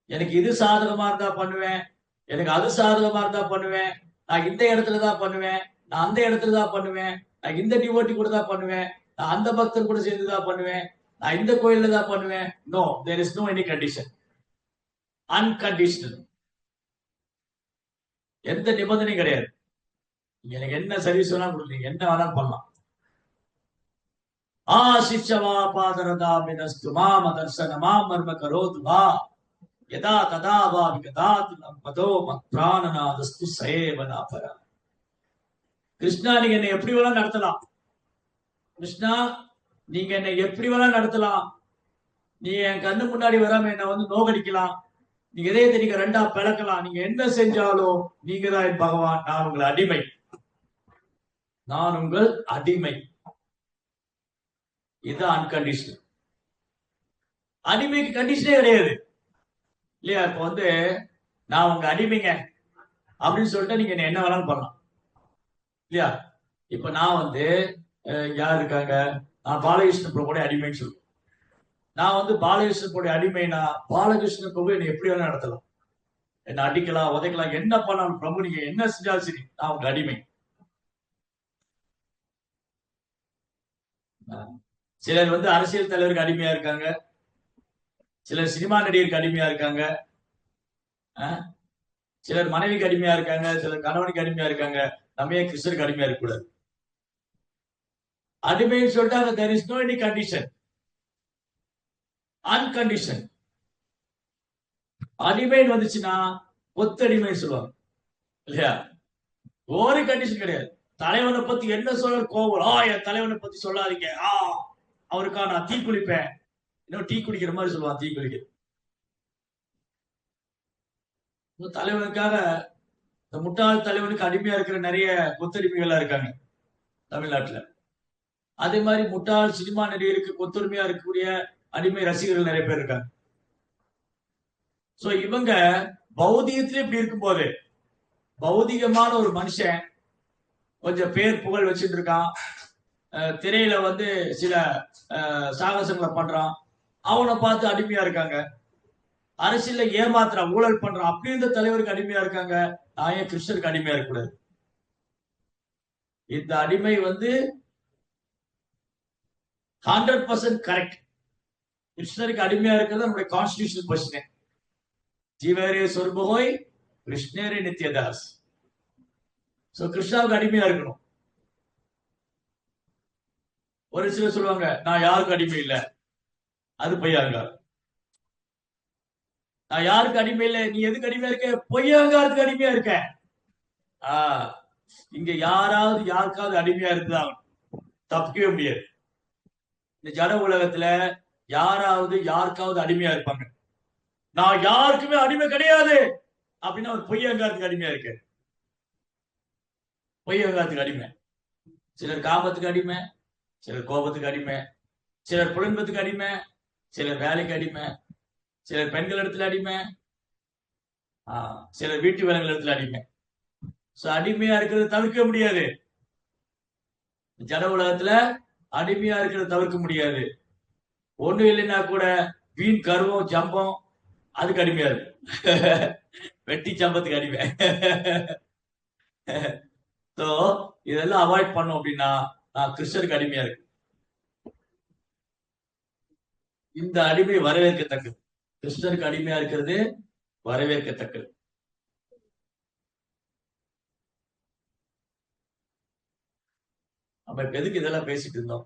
Speaker 1: எனக்கு இது சாதகமா இருந்தா பண்ணுவேன், எனக்கு அது சாதகமா இருந்தா பண்ணுவேன், நான் இந்த இடத்துலதான் பண்ணுவேன், நான் அந்த இடத்துலதான் பண்ணுவேன், நான் இந்த டிவோட்டி கூட தான் பண்ணுவேன், நான் அந்த பக்தர் கூட சேர்ந்துதான் பண்ணுவேன், நான் இந்த கோயில்ல தான் பண்ணுவேன். No, there is no any condition. Unconditional. எந்த நிபந்தனையும் கிடையாது. எனக்கு என்ன சர்வீஸ் வேணாலும் கொடுக்குறீங்க, என்ன வேணாலும் பண்ணலாம். ஆசிஷவா பாதரதாமினஸ்து மாம தர்சன மாமர்ம கரோது வா யதா ததா வா விகதாத் மதோ மத்பிராணநாதஸ்து சயேவனாபரா. கிருஷ்ணா, நீங்க என்னை எப்படி வேணா நடத்தலாம். கிருஷ்ணா, நீங்க என்னை எப்படி வேணா நடத்தலாம். நீ என் கண்ணு முன்னாடி வராம என்ன வந்து நோகடிக்கலாம், நீங்க இதயத்தை நீங்க ரெண்டா பிளக்கலாம், நீங்க என்ன செஞ்சாலும் நீங்க தான் என் பகவான், நான் உங்கள் அடிமை, நான் உங்கள் அடிமை. இதுதான் அன்கண்டிஷனல். அடிமைக்கு கண்டிஷனே கிடையாது இல்லையா? இப்ப வந்து நான் உங்க அடிமைங்க அப்படின்னு சொல்லிட்டு நீங்க என்ன வேணாலும் பண்ணலாம் இல்லையா? இப்ப நான் வந்து யார் இருக்காங்க, நான் பாலகிருஷ்ண பிரபுடைய அடிமைன்னு சொல்லுவேன். நான் வந்து பாலகிருஷ்ண பிரபுடைய அடிமைனா பாலகிருஷ்ண பிரபு என்னை எப்படி வேணா நடத்தலாம், என்ன அடிக்கலாம், உதைக்கலாம், என்ன பண்ணாலும் பிரபு நீங்க என்ன செஞ்சாலும் சரி, நான் உங்க அடிமை. சிலர் வந்து அரசியல் தலைவருக்கு அடிமையா இருக்காங்க, சிலர் சினிமா நடிகருக்கு அடிமையா இருக்காங்க, சிலர் மனைவிக்கு அடிமையா இருக்காங்க, சிலர் கணவனுக்கு அடிமையா இருக்காங்க. நம்ம ஏன் கிருஷ்ணருக்கு அடிமையா இருக்கக்கூடாது? அடிமைன்னு சொல்லிட்டு there is no any condition. அன்கண்டிஷன். அடிமைன்னு வந்துச்சுன்னா ஒத்தடிமை சொல்லுவாங்க இல்லையா? ஒரு கண்டிஷன் கிடையாது. தலைவனை பத்தி என்ன சொல்ல கோவம், என் தலைவனை பத்தி சொல்லாதீங்க, அவருக்கா நான் தீ குளிப்பேன், இன்னும் டீ குடிக்கிற மாதிரி சொல்லுவான், தீ குளிக்க. தலைவனுக்காக, இந்த முட்டாள் தலைவனுக்கு அடிமையா இருக்கிற நிறைய கொத்தடிமைகளா இருக்காங்க தமிழ்நாட்டுல. அதே மாதிரி முட்டாள் சினிமா நடிகருக்கு கொத்துரிமையா இருக்கக்கூடிய அடிமை ரசிகர்கள் நிறைய பேர் இருக்காங்க. சோ இவங்க பௌதிகத்திலே இப்படி இருக்கும்போது, பௌதிகமான ஒரு மனுஷன் கொஞ்சம் பேர் புகழ் வச்சுட்டு இருக்கான், திரையில வந்து சில சாகசங்களை பண்றான், அவனை பார்த்து அடிமையா இருக்காங்க. அரசியல ஏமாத்துறான், ஊழல் பண்றான், அப்படி இருந்த தலைவருக்கு அடிமையா இருக்காங்க. நான் ஏன் கிருஷ்ணருக்கு அடிமையா இருக்கக்கூடாது? இந்த அடிமை வந்து 100% கரெக்ட். கிருஷ்ணருக்கு அடிமையா இருக்கிறது நம்முடைய கான்ஸ்டிடியூஷன் கொஸ்டின். ஜீவரே சொர்போய் கிருஷ்ணரே நித்யதாஸ். சோ கிருஷ்ணாவுக்கு அடிமையா இருக்கணும். ஒரு சிலர் சொல்லுவாங்க நான் யாருக்கு அடிமை இல்லை, அது பொய்யாங்க. நான் யாருக்கு அடிமை இல்லை, நீ எதுக்கு அடிமையா இருக்க? பொய்யாங்காரத்துக்கு அடிமையா இருக்க. இங்க யாராவது யாருக்காவது அடிமையா இருக்குதான், தப்பிக்கவே முடியாது. இந்த ஜட உலகத்துல யாராவது யாருக்காவது அடிமையா இருப்பாங்க. நான் யாருக்குமே அடிமை கிடையாது அப்படின்னா ஒரு பொய்யங்காரத்துக்கு அடிமையா இருக்கு. பொய்யங்காரத்துக்கு அடிமை. சிலர் காமத்துக்கு அடிமை, சிலர் கோபத்துக்கு அடிமை, சிலர் குடும்பத்துக்கு அடிமை, சிலர் வேலைக்கு அடிமை, சிலர் பெண்கள் இடத்துல அடிமை, சிலர் வீட்டு வேலைகள் இடத்துல அடிமை. அடிமையா இருக்கிறது தவிர்க்க முடியாது. ஜட உலகத்துல அடிமையா இருக்கிறது தவிர்க்க முடியாது. ஒண்ணு இல்லைன்னா கூட வீண் கருவம் ஜம்பம் அதுக்கு அடிமையா இருக்கு. வெட்டி சம்பத்துக்கு அடிமை. ஸோ இதெல்லாம் அவாய்ட் பண்ணோம் அப்படின்னா நான் கிறிஸ்டருக்கு அடிமையா இருக்கு. இந்த அடிமை வரவேற்கத்தக்கது. கிறிஸ்டருக்கு அடிமையா இருக்கிறது வரவேற்கத்தக்கது. நம்ம இப்ப எதுக்கு இதெல்லாம் பேசிட்டு இருந்தோம்?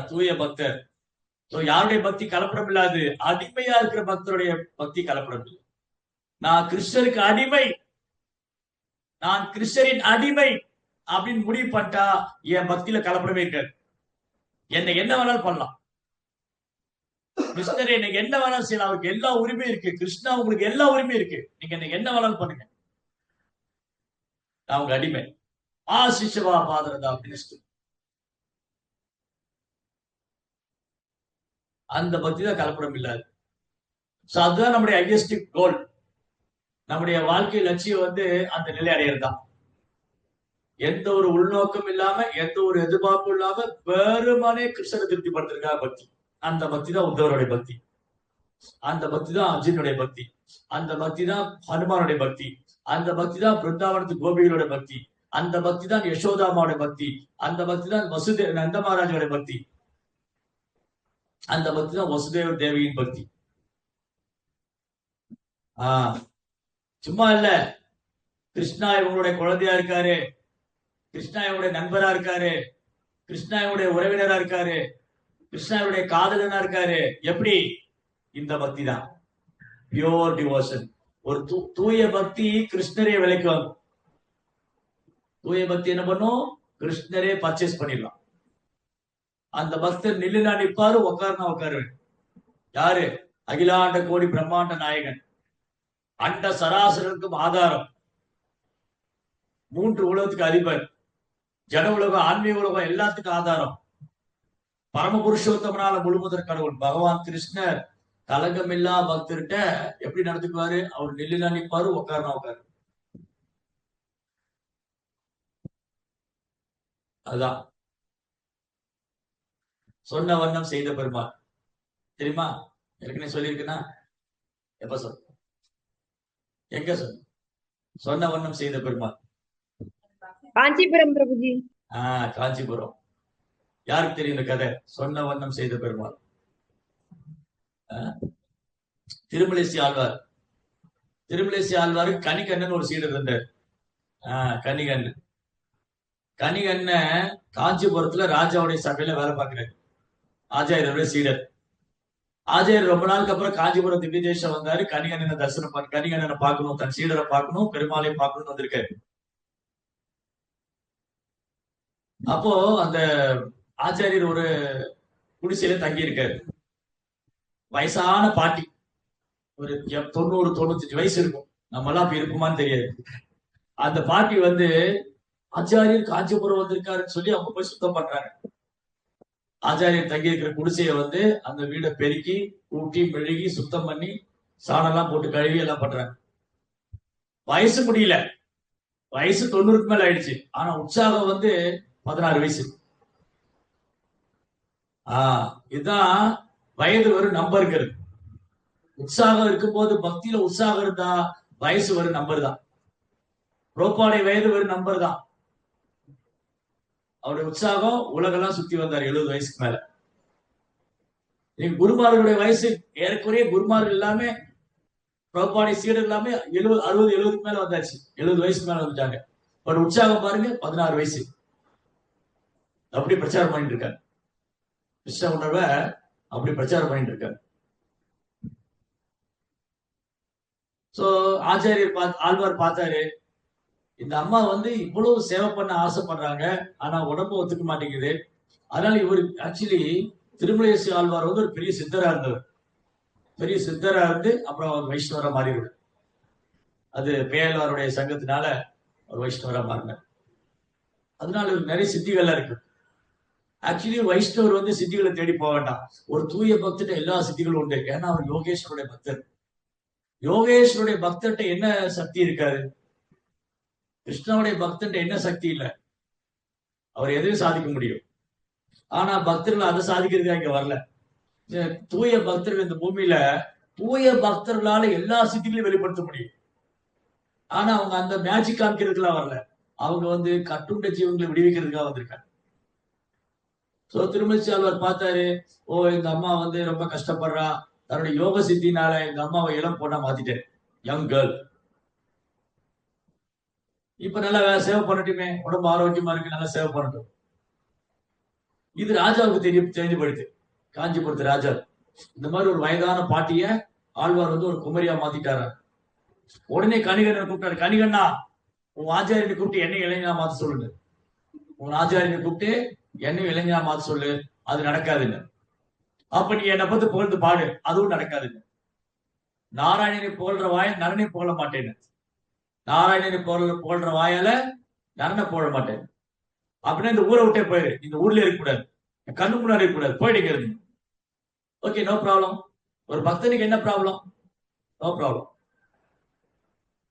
Speaker 1: தூய பக்தர். யாருடைய பக்தி கலப்படம் இல்லாது, அடிமையா இருக்கிற பக்தருடைய பக்தி கலப்படம் இல்லை. நான் கிறிஸ்டருக்கு அடிமை, நான் கிறிஸ்டரின் அடிமை அப்படின்னு முடிவு பண்ணிட்டா என் பக்தியில கலப்படமே இருக்காது. என்ன என்ன வேணாலும் பண்ணலாம். கிருஷ்ணர் எனக்கு என்ன வேணாலும் செய்யலாம். அவருக்கு எல்லா உரிமையும் இருக்கு. கிருஷ்ணா உங்களுக்கு எல்லா உரிமையும் இருக்கு. நீங்க எனக்கு என்ன வேணாலும் பண்ணுங்க. நான் உங்க அடிமை. சிஷ்யவா பாதரதா அப்படின்னு அந்த பக்தி தான் கலப்படம் இல்லாது. அதுதான் நம்முடைய ஹையஸ்ட் கோல். நம்முடைய வாழ்க்கை லட்சியம் அந்த நிலை அடையிறதுதான். எந்த ஒரு உள்நோக்கம் இல்லாம, எந்த ஒரு எதிர்பார்ப்பும் இல்லாம வெறுமனே கிருஷ்ணரை திருப்திப்படுத்திருக்காங்க பக்தி. அந்த பக்தி தான் உத்தவருடைய பக்தி. அந்த பக்தி தான் அர்ஜுனுடைய பக்தி. அந்த பக்தி தான் ஹனுமானுடைய பக்தி. அந்த பக்தி தான் பிருந்தாவனத்து கோபிகளோட பக்தி. அந்த பக்தி தான் யசோதாமாவோட பக்தி. அந்த பக்தி தான் நந்த மகாராஜோட பக்தி. அந்த பக்தி தான் வசுதேவ தேவியின் பக்தி. சும்மா இல்ல, கிருஷ்ணா இவங்களுடைய குழந்தையா இருக்காரு, கிருஷ்ணா இவங்களுடைய நண்பரா இருக்காரு, கிருஷ்ணா இவங்களுடைய உறவினரா இருக்காரு, கிருஷ்ணா இவருடைய காதலனா இருக்காரு. எப்படி? இந்த பக்தி தான் பியோர் டிவோஷன். ஒரு தூய பக்தி கிருஷ்ணரே விலைக்கு வாங்கும். தூய பக்தி என்ன பண்ணும்? கிருஷ்ணரே பர்ச்சேஸ் பண்ணிடலாம். அந்த பக்தர் நில்லுனா நிப்பாரு, உட்காருனா உட்காருவேன். யாரு? அகிலாண்ட கோடி பிரம்மாண்ட நாயகன், அண்ட சராசரருக்கும் ஆதாரம், 3 உலகத்துக்கு அதிபர், ஜன உலகம் ஆன்மீக உலகம் எல்லாத்துக்கும் ஆதாரம், பரமபுருஷோத்தமனால முழுமுதற் கடவுள் பகவான் கிருஷ்ணர் கலங்கமில்லா பக்தர்கிட்ட எப்படி நடந்துக்குவாரு? அவர் நில்லுனா நிப்பாரு, உட்காருனா உட்காரு. அதுதான் சொன்ன வண்ணம் செய்த பெருமாள். தெரியுமா? ஏற்கனவே சொல்லியிருக்குன்னா எப்ப சொல், எங்க சொல்? சொன்ன வண்ணம் செய்த பெருமாள்
Speaker 2: காஞ்சிபுரம் பிரபுஜி.
Speaker 1: காஞ்சிபுரம். யாருக்கு தெரியும் இந்த கதை? சொன்ன வண்ணம் செய்த பெருமாள். திருமலேசி ஆழ்வார். திருமலேசி ஆழ்வாருக்கு கனிகண்ணன் ஒரு சீடர் இருந்தார். கனிகண்ணன். கனிகண்ணன் காஞ்சிபுரத்துல ராஜாவுடைய சபையில வேலை பார்க்கிறார். ஆச்சாரியருடைய சீடர். ஆச்சாரியர் ரொம்ப நாளுக்கு அப்புறம் காஞ்சிபுரம் திவ்ய தேசம் வந்தாரு. கனிகண்ணனை தரிசனம் பண்ணி கனிகண்ணனை பார்க்கணும், தன் சீடரை பார்க்கணும், பெருமாளையும் பார்க்கணும்னு வந்திருக்காரு. அப்போ அந்த ஆச்சாரியர் ஒரு குடிசையில தங்கி இருக்காரு. வயசான பாட்டி, ஒரு 90 95 வயசு இருக்கும். நம்ம எல்லாம் அப்ப இருக்குமான்னு தெரியாது. அந்த பாட்டி ஆச்சாரியர் காஞ்சிபுரம் வந்திருக்காருன்னு சொல்லி அவங்க போய் சுத்தம் பண்றாங்க. ஆச்சாரியர் தங்கி இருக்கிற குடிசைய அந்த வீடை பெருக்கி கூட்டி மெழுகி சுத்தம் பண்ணி சாணம் எல்லாம் போட்டு கழுவி எல்லாம் பண்றாங்க. வயசு முடியல, வயசு 90க்கு மேல ஆயிடுச்சு. ஆனா உற்சாகம் 16 வயசு. இதுதான் வயது ஒரு நம்பருங்கிறது. உற்சாகம் இருக்கும்போது, பக்தியில உற்சாகம் இருந்தா வயசு ஒரு நம்பர் தான். ரோப்பாடைய வயது ஒரு நம்பர் தான். அவருடைய உற்சாகம் உலகெல்லாம் சுத்தி வந்தார் 70 வயசுக்கு மேல. குருமார்களுடைய வயசு ஏறக்குறைய குருமார்கள் எல்லாமே, ரோப்பாடைய சீடர் எல்லாமே 70 60 70க்கு மேல வந்தாச்சு. 70 வயசுக்கு மேல வந்துட்டாங்க. பட் உற்சாகம் பாருங்க, 16 வயசு. அப்படி பிரச்சாரம் பண்ணிட்டு இருக்காங்க. கிருஷ்ண உணர்வை அப்படி பிரச்சாரம் பண்ணிட்டு இருக்காங்க. சோ ஆச்சாரியர் ஆழ்வார் பார்த்தாரு, இந்த அம்மா இவ்வளவு சேவை பண்ண ஆசைப்படுறாங்க, ஆனா உடம்பு ஒத்துக்க மாட்டேங்குது. அதனால இவர் ஆக்சுவலி திருமலேசி ஆழ்வார் ஒரு பெரிய சித்தரா இருந்தவர். பெரிய சித்தரா இருந்து அப்புறம் அவர் வைஷ்ணவரா மாறிடுவார். அது பேயல்வாருடைய சங்கத்தினால அவர் வைஷ்ணவரா மாறினார். அதனால நிறைய சித்திகள்லாம் இருக்கு. ஆக்சுவலி வைஷ்ணவர் சித்திகளை தேடி போக வேண்டாம். ஒரு தூய பக்தர்கிட்ட எல்லா சித்திகளும் உண்டு. ஏன்னா அவர் யோகேஸ்வருடைய பக்தர். யோகேஸ்வருடைய பக்தர்கிட்ட என்ன சக்தி இருக்காரு? கிருஷ்ணனுடைய பக்தன்ட்ட என்ன சக்தி இல்ல? அவர் எதையும் சாதிக்க முடியும். ஆனா பக்தர்கள் அதை சாதிக்கிறதுக்காக இங்க வரல. தூய பக்தர்கள் இந்த பூமியில தூய பக்தர்களால எல்லா சித்திகளையும் வெளிப்படுத்த முடியும். ஆனா அவங்க அந்த மேஜிக் காமிக்கிறதுக்கெல்லாம் வரல. அவங்க கட்டுண்ட ஜீவங்களை விடுவிக்கிறதுக்காக வந்திருக்காங்க. சோ திருமதி ஆழ்வார் பார்த்தாரு, ஓ எங்க அம்மா ரொம்ப கஷ்டப்படுறா, தன்னுடைய யோக சித்தினால எங்க அம்மாவை இளம் பொண்ணா மாத்திட்டேன், யங் கேர்ள். இப்ப நல்லா சேவை பண்ணட்டுமே, உடம்பு ஆரோக்கியமா இருக்கு, நல்லா சேவை பண்ணட்டும். இது ராஜாவுக்கு தெரிஞ்சு போயிடுது. காஞ்சிபுரத்து ராஜா இந்த மாதிரி ஒரு வயதான பாட்டிய ஆழ்வார் ஒரு குமரியா மாத்திட்டாரு. உடனே கணிகனை கூப்பிட்டாரு, கணிகண்ணா உன் ஆச்சாரியனை கூப்பிட்டு என்னை இளைஞனா மாத்த சொல்லுங்க. உன் ஆச்சாரியனை கூப்பிட்டு என்னை இளைஞனா மாத்த சொல்லு. அது நடக்காதுன்னு. அப்ப நீ என்னை பத்தி புகழ்ந்து பாடு, அதுவும் நடக்காதுன்னு. நாராயணனை புகழ்ற வாய நரனை புகழ மாட்டேன்னு. நாராயணனை புகழ்ற வாயால நரனை புகழ மாட்டேன். அப்படின்னா இந்த ஊரை விட்டே போயிரு, இந்த ஊர்ல இருக்கக்கூடாது, கண்ணு முன்னாடி இருக்கக்கூடாது, போயிடுங்கிறது. Okay, no problem. ஒரு பக்தனுக்கு என்ன ப்ராப்ளம்? நோ ப்ராப்ளம்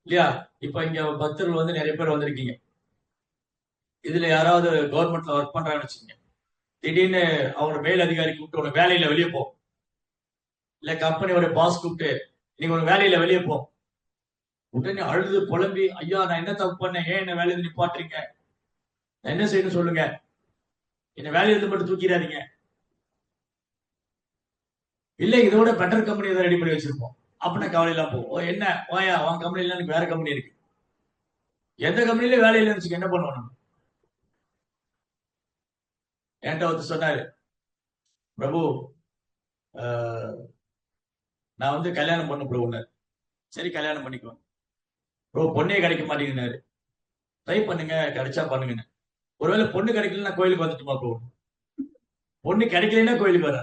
Speaker 1: இல்லையா? இப்ப இங்க பக்தர்கள் நிறைய பேர் வந்திருக்கீங்க. இதுல யாராவது கவர்மெண்ட்ல ஒர்க் பண்றாங்கன்னு வச்சுக்கோங்க. திடீர்னு அவங்க மேல் அதிகாரி கூப்பிட்டு உனக்கு வேலையில வெளியே போ, இல்ல கம்பெனியோட பாஸ் கூப்பிட்டு நீங்க ஒரு வேலையில வெளியே போ. உடனே அழுது புலம்பி, ஐயா நான் என்ன தப்பு பண்ணேன், ஏன் என்ன வேலையில நிப்பாட்டுறீங்க, நான் என்ன செய்யணும் சொல்லுங்க, என்ன வேலையிலிருந்து மட்டும் தூக்கிறாதீங்க. இல்ல இதோட பெட்டர் கம்பெனி ஏதாவது ரெடி பண்ணி வச்சிருப்போம் அப்படின்னா கவலை எல்லாம் போ. என்ன வாயா, அவன் கம்பெனில எனக்கு வேற கம்பெனி இருக்கு. எந்த கம்பெனில வேலை இல்லைன்னு வச்சுக்க என்ன பண்ணுவோம்? என்கிட்ட ஒருத்தர் சொன்னாரு, பிரபு நான் கல்யாணம் பண்ண ப்ரோ. சரி கல்யாணம் பண்ணிக்குவேன் ப்ரோ, பொண்ணே கிடைக்க மாட்டேங்கிறாரு. ட்ரை பண்ணுங்க, கிடைச்சா பண்ணுங்க. ஒருவேளை பொண்ணு கிடைக்கலன்னா கோயிலுக்கு வந்துட்டுமா ப்ரோ? பொண்ணு கிடைக்கலன்னா கோயிலுக்கு வர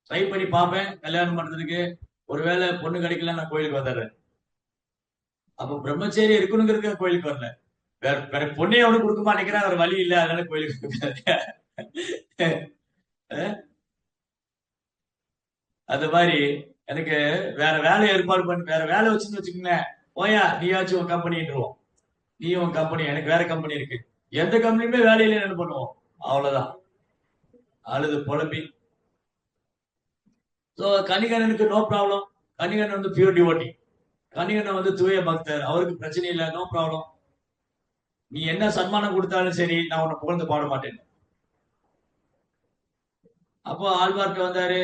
Speaker 1: ட்ரை பண்ணி பார்ப்பேன் கல்யாணம் பண்றதுக்கு. ஒருவேளை பொண்ணு கிடைக்கல நான் கோயிலுக்கு வந்துடுறேன். அப்ப பிரம்மச்சேரி இருக்கணுங்கிறதுக்கு கோயிலுக்கு வரல. வேற பொண்ணே அவனுக்கு கொடுக்க மாட்டேங்கிறான், வேற வழி இல்லை, அதனால கோயிலுக்கு அது மாதிரி எனக்கு வேற வேலை ஏற்பாடு பண்ணி வேற வேலை வச்சுன்னு வச்சுக்கோங்களேன், ஓயா நீயாச்சும் உன் கம்பெனின்றுவோம், நீ உன் கம்பெனி, எனக்கு வேற கம்பெனி இருக்கு. எந்த கம்பெனியுமே வேலையில என்ன பண்ணுவோம், அவ்வளவுதான் அழுது புலம்பி. சோ கணிகண்ணனுக்கு no problem. Kanikannan pure devotee. Kanikannan தூய பக்தர், அவருக்கு பிரச்சனை இல்லை, நோ ப்ராப்ளம். நீ என்ன சன்மானம் கொடுத்தாலும் சரி, நான் உன்னை புகழ்ந்து பாட மாட்டேன். அப்போ ஆழ்வார்ட்ட வந்தாரு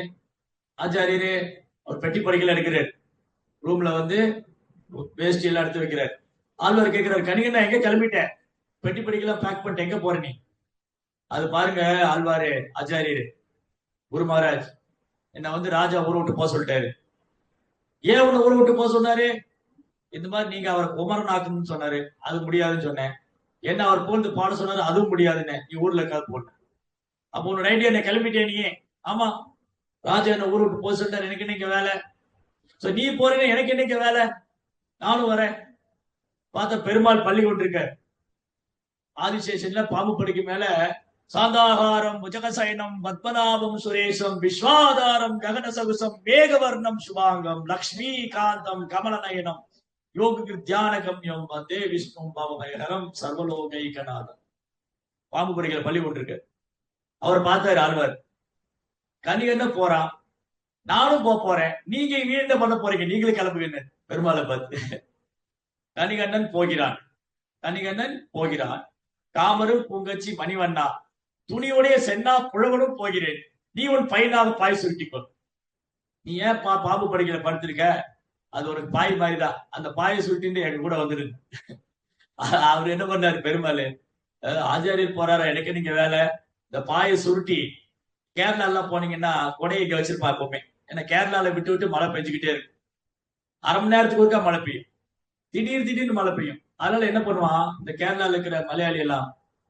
Speaker 1: ஆச்சாரியரே, ஒரு பெட்டி படிக்கல எடுக்கிறார், ரூம்ல வேஸ்ட் எல்லாம் எடுத்து வைக்கிறார். ஆழ்வார் கேட்கிறார், கணிகண்ணா எங்க கிளம்பிட்டேன், பெட்டி படிக்கலாம் பேக் பண்ணிட்டு எங்க போற நீ? அது பாருங்க ஆழ்வாரு ஆச்சாரியரு குரு மகாராஜ் என்ன ராஜா ஊரை விட்டு போக சொல்லிட்டாரு. ஏன் உன்னை ஊரை விட்டு போக சொன்னாரு? இந்த மாதிரி நீங்க அவரை குமரன் ஆக்கணும்னு சொன்னாரு, அது முடியாதுன்னு சொன்னேன். என்ன அவர் புகழ்ந்து பாட சொன்னாரு, அதுவும் முடியாதுன்னு, நீ ஊர்ல இருக்காது போன. அப்ப உன்னோட ஐடியா என்ன கிளம்பிட்டே நீ? ஆமா, ராஜா என்ன ஊரை விட்டு போக சொல்லிட்டாரு, எனக்கு என்ன வேலை? சோ நீ போறேன்னு எனக்கு என்ன வேலை? நானும் வரேன். பார்த்தா பெருமாள் பள்ளி கொண்டிருக்க ஆதிசேஷன்ல பாம்பு படுக்கு மேல சாந்தாகாரம் முஜகசயனம் பத்மநாபம் சுரேஷம் விஸ்வாதாரம் ககனசகுசம் மேகவர்ணம் சுபாங்கம் லக்ஷ்மி காந்தம் கமலநயனம் யோக தியான கம்யம் வந்தே விஷ்ணு பாவமயகரம் சர்வலோகைகநாதம். பாம்பு படுக்கையில பள்ளி கொண்டிருக்க அவர் பார்த்தாரு ஆழ்வார், கணிகண்ண போறான், நானும் போறேன், நீங்க என்ன பண்ண போறீங்க, நீங்களும் கிளம்புங்க பெருமாளை பார்த்து. கணிகண்ணன் போகிறான். கணிகண்ணன் போகிறான். காமரும் பூங்கச்சி மணிவண்ணா துணியுடைய சென்னா புழவனும் போகிறேன், நீ உன் பையனாக பாய் சுருட்டிக்கோ. நீ ஏன் பாம்பு படுக்கையில படுத்திருக்க, அது ஒரு பாய் மாதிரிதான், அந்த பாயை சுருட்டின்னு எனக்கு கூட வந்துருது. அவர் என்ன பண்ணாரு பெருமாள், ஆச்சாரியர் போறாரா, எனக்கு நீங்க வேலை, இந்த பாயை சுருட்டி கேரளா எல்லாம் போனீங்கன்னா கொடையை இங்க வச்சிருப்பா எப்பவுமே. ஏன்னா கேரளால விட்டு விட்டு மழை பெஞ்சுக்கிட்டே இருக்கு, அரை மணி நேரத்துக்கு ஒருக்கா மழை பெய்யும், திடீர்னு மழை பெய்யும். அதனால என்ன பண்ணுவான், இந்த கேரளால இருக்கிற மலையாளி எல்லாம்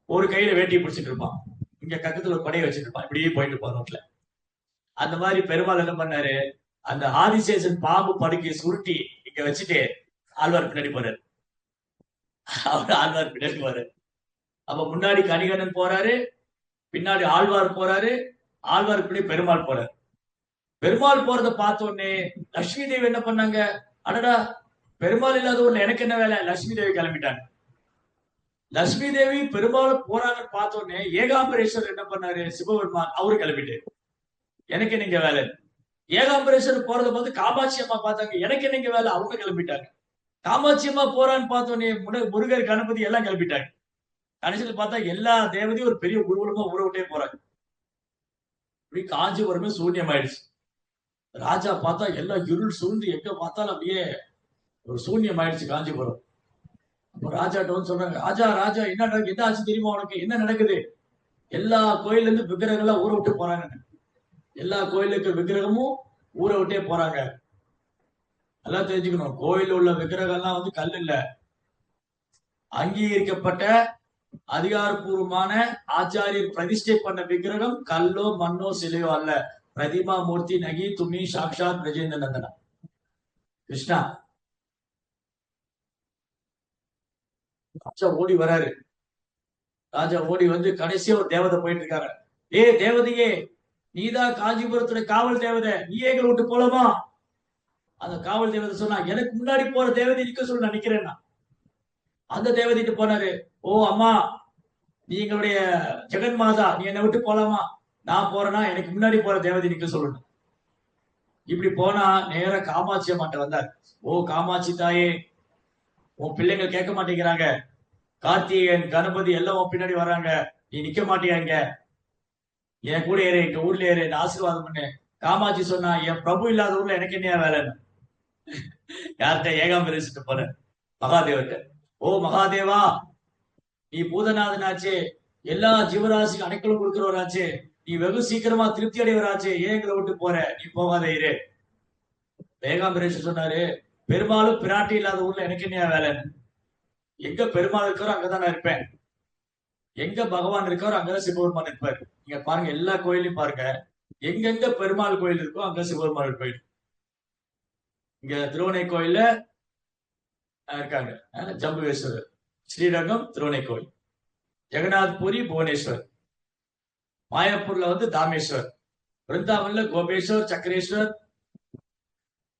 Speaker 1: ஒரு கையில வேட்டியை பிடிச்சிட்டு இருப்பான், இங்க பக்கத்துல ஒரு கொடையை வச்சுட்டு இருப்பான், இப்படியே போயிட்டு இருப்பான் ரோட்ல. அந்த மாதிரி பெருமாள் என்ன பண்ணாரு, அந்த ஆதிசேஷன் பாம்பு படுக்கையை சுருட்டி இங்க வச்சுட்டு ஆழ்வார் பின்னாடி போறாரு. அவர் ஆழ்வார் பின்னாடி போறாரு. அப்ப முன்னாடி கணிகண்ணன் போறாரு, பின்னாடி ஆழ்வார் போறாரு, ஆழ்வார் பின்னாடி பெருமாள் போறாரு. பெருமாள் போறதை பார்த்த உடனே லட்சுமி தேவி என்ன பண்ணாங்க, அடடா பெருமாள் இல்லாத ஊர்ல எனக்கு என்ன வேலை, லட்சுமி தேவி கிளம்பிட்டாங்க. லட்சுமி தேவி பெரும்பாலும் போறாங்கன்னு பார்த்தோன்னே ஏகாம்பரேஸ்வரர் என்ன பண்ணாரு, சிவபெருமான் அவரு கிளம்பிட்டாரு. எனக்கு நீங்க வேலை. ஏகாம்பரேஸ்வரர் போறதை பார்த்து காமாட்சி அம்மா பார்த்தாங்க, எனக்கு நீங்க வேலை, அவங்க கிளம்பிட்டாங்க. காமாட்சி அம்மா போறான்னு பார்த்தோன்னே முருகர் கணபதி எல்லாம் கிளம்பிட்டாங்க. கடைசியில் பார்த்தா எல்லா தேவதையும் ஒரு பெரிய ஊர்வலமா ஊற விட்டே போறாங்க. இப்படி காஞ்சிபுரமே சூன்யம் ஆயிடுச்சு. ராஜா பார்த்தா எல்லாம் இருள் சூழ்ந்து எங்க பார்த்தாலும் அப்படியே ஒரு சூன்யம் ஆயிடுச்சு காஞ்சிபுரம். அப்ப ராஜாட்ட வந்து சொல்றாங்க, ராஜா ராஜா என்ன நடக்குது, என்ன ஆச்சு தெரியுமா உனக்கு, என்ன நடக்குது? எல்லா கோயில்ல இருந்து விக்கிரகங்கள்லாம் ஊற விட்டு போறாங்க. எல்லா கோயிலுக்கு விக்கிரகமும் ஊற விட்டே போறாங்க. எல்லாம் தெரிஞ்சுக்கணும், கோயில் உள்ள விக்கிரகம்லாம் வந்து கல் இல்ல, அங்கீகரிக்கப்பட்ட அதிகாரப்பூர்வமான ஆச்சாரியர் பிரதிஷ்டை பண்ண விக்கிரகம் கல்லோ மண்ணோ சிலையோ அல்ல. பிரதிமா மூர்த்தி நகி துமி சாக்ஷாத் பிரஜேந்திர நந்தனா. கிருஷ்ணா. ராஜா ஓடி வராரு. ராஜா ஓடி வந்து கடைசியா ஒரு தேவதை போயிட்டு இருக்காங்க. ஏ தேவதையே, நீதான் காஞ்சிபுரத்துடைய காவல் தேவதை, நீயே எங்களை விட்டு போலாமா? அந்த காவல் தேவதை சொன்னா, எனக்கு முன்னாடி போற தேவதை நிக்க சொல்ல நினைக்கிறேன்னா. அந்த தேவதைட்டு போனாரு. ஓ அம்மா, நீ எங்களுடைய ஜெகன் மாதா, நீ என்னை விட்டு போலாமா? நான் போறேன்னா எனக்கு முன்னாடி போற தேவதை நிக்க சொல்லணும். இப்படி போனா நேர காமாட்சி அம்மாட்ட வந்தார். ஓ காமாட்சி தாயே, உன் பிள்ளைங்க கேட்க மாட்டேங்கிறாங்க, கார்த்திகேயன் கணபதி எல்லாம் உன் பின்னாடி வராங்க, நீ நிக்க மாட்டியாங்க, என் கூட ஏறு, எங்க ஊர்ல ஏறு, ஆசீர்வாதம் பண்ணு. காமாட்சி சொன்னா, என் பிரபு இல்லாத ஊர்ல எனக்கு என்ன வேலைன்னு. யார்கிட்ட? ஏகாம்பரேசிட்டு போற மகாதேவர்கிட்ட. ஓ மகாதேவா, நீ பூதநாதனாச்சே, எல்லா ஜீவராசிக்கு அடைக்கலம் கொடுக்கிறவராச்சே, நீ வெகு சீக்கிரமா திருப்தி அடைவராச்சே, ஏன் எங்களை விட்டு போற, நீ போகாத இரு. ஏகாம்பரேஸ்வர் சொன்னாரு, பெருமாளும் பிராட்டி இல்லாத ஊர்ல எனக்கு என்ன வேலைன்னு. எங்க பெருமாள் இருக்காரோ அங்கதான் நான் இருப்பேன், எங்க பகவான் இருக்காரோ அங்கதான் சிவபெருமான் இருப்பாரு. நீங்க பாருங்க, எல்லா கோயிலையும் பாருங்க, எங்கெங்க பெருமாள் கோயில் இருக்கோ அங்க சிவபெருமாள் கோயில். இங்க திருவண்ணை கோயில்ல இருக்காங்க ஜம்புவேஸ்வரர், ஸ்ரீரங்கம் திருவண்ணை கோயில், ஜெகநாத்புரி புவனேஸ்வர், மாயாப்பூர்ல வந்து தாமேஸ்வர், பிருந்தாவன்ல கோபேஸ்வர், சக்கரேஸ்வர்,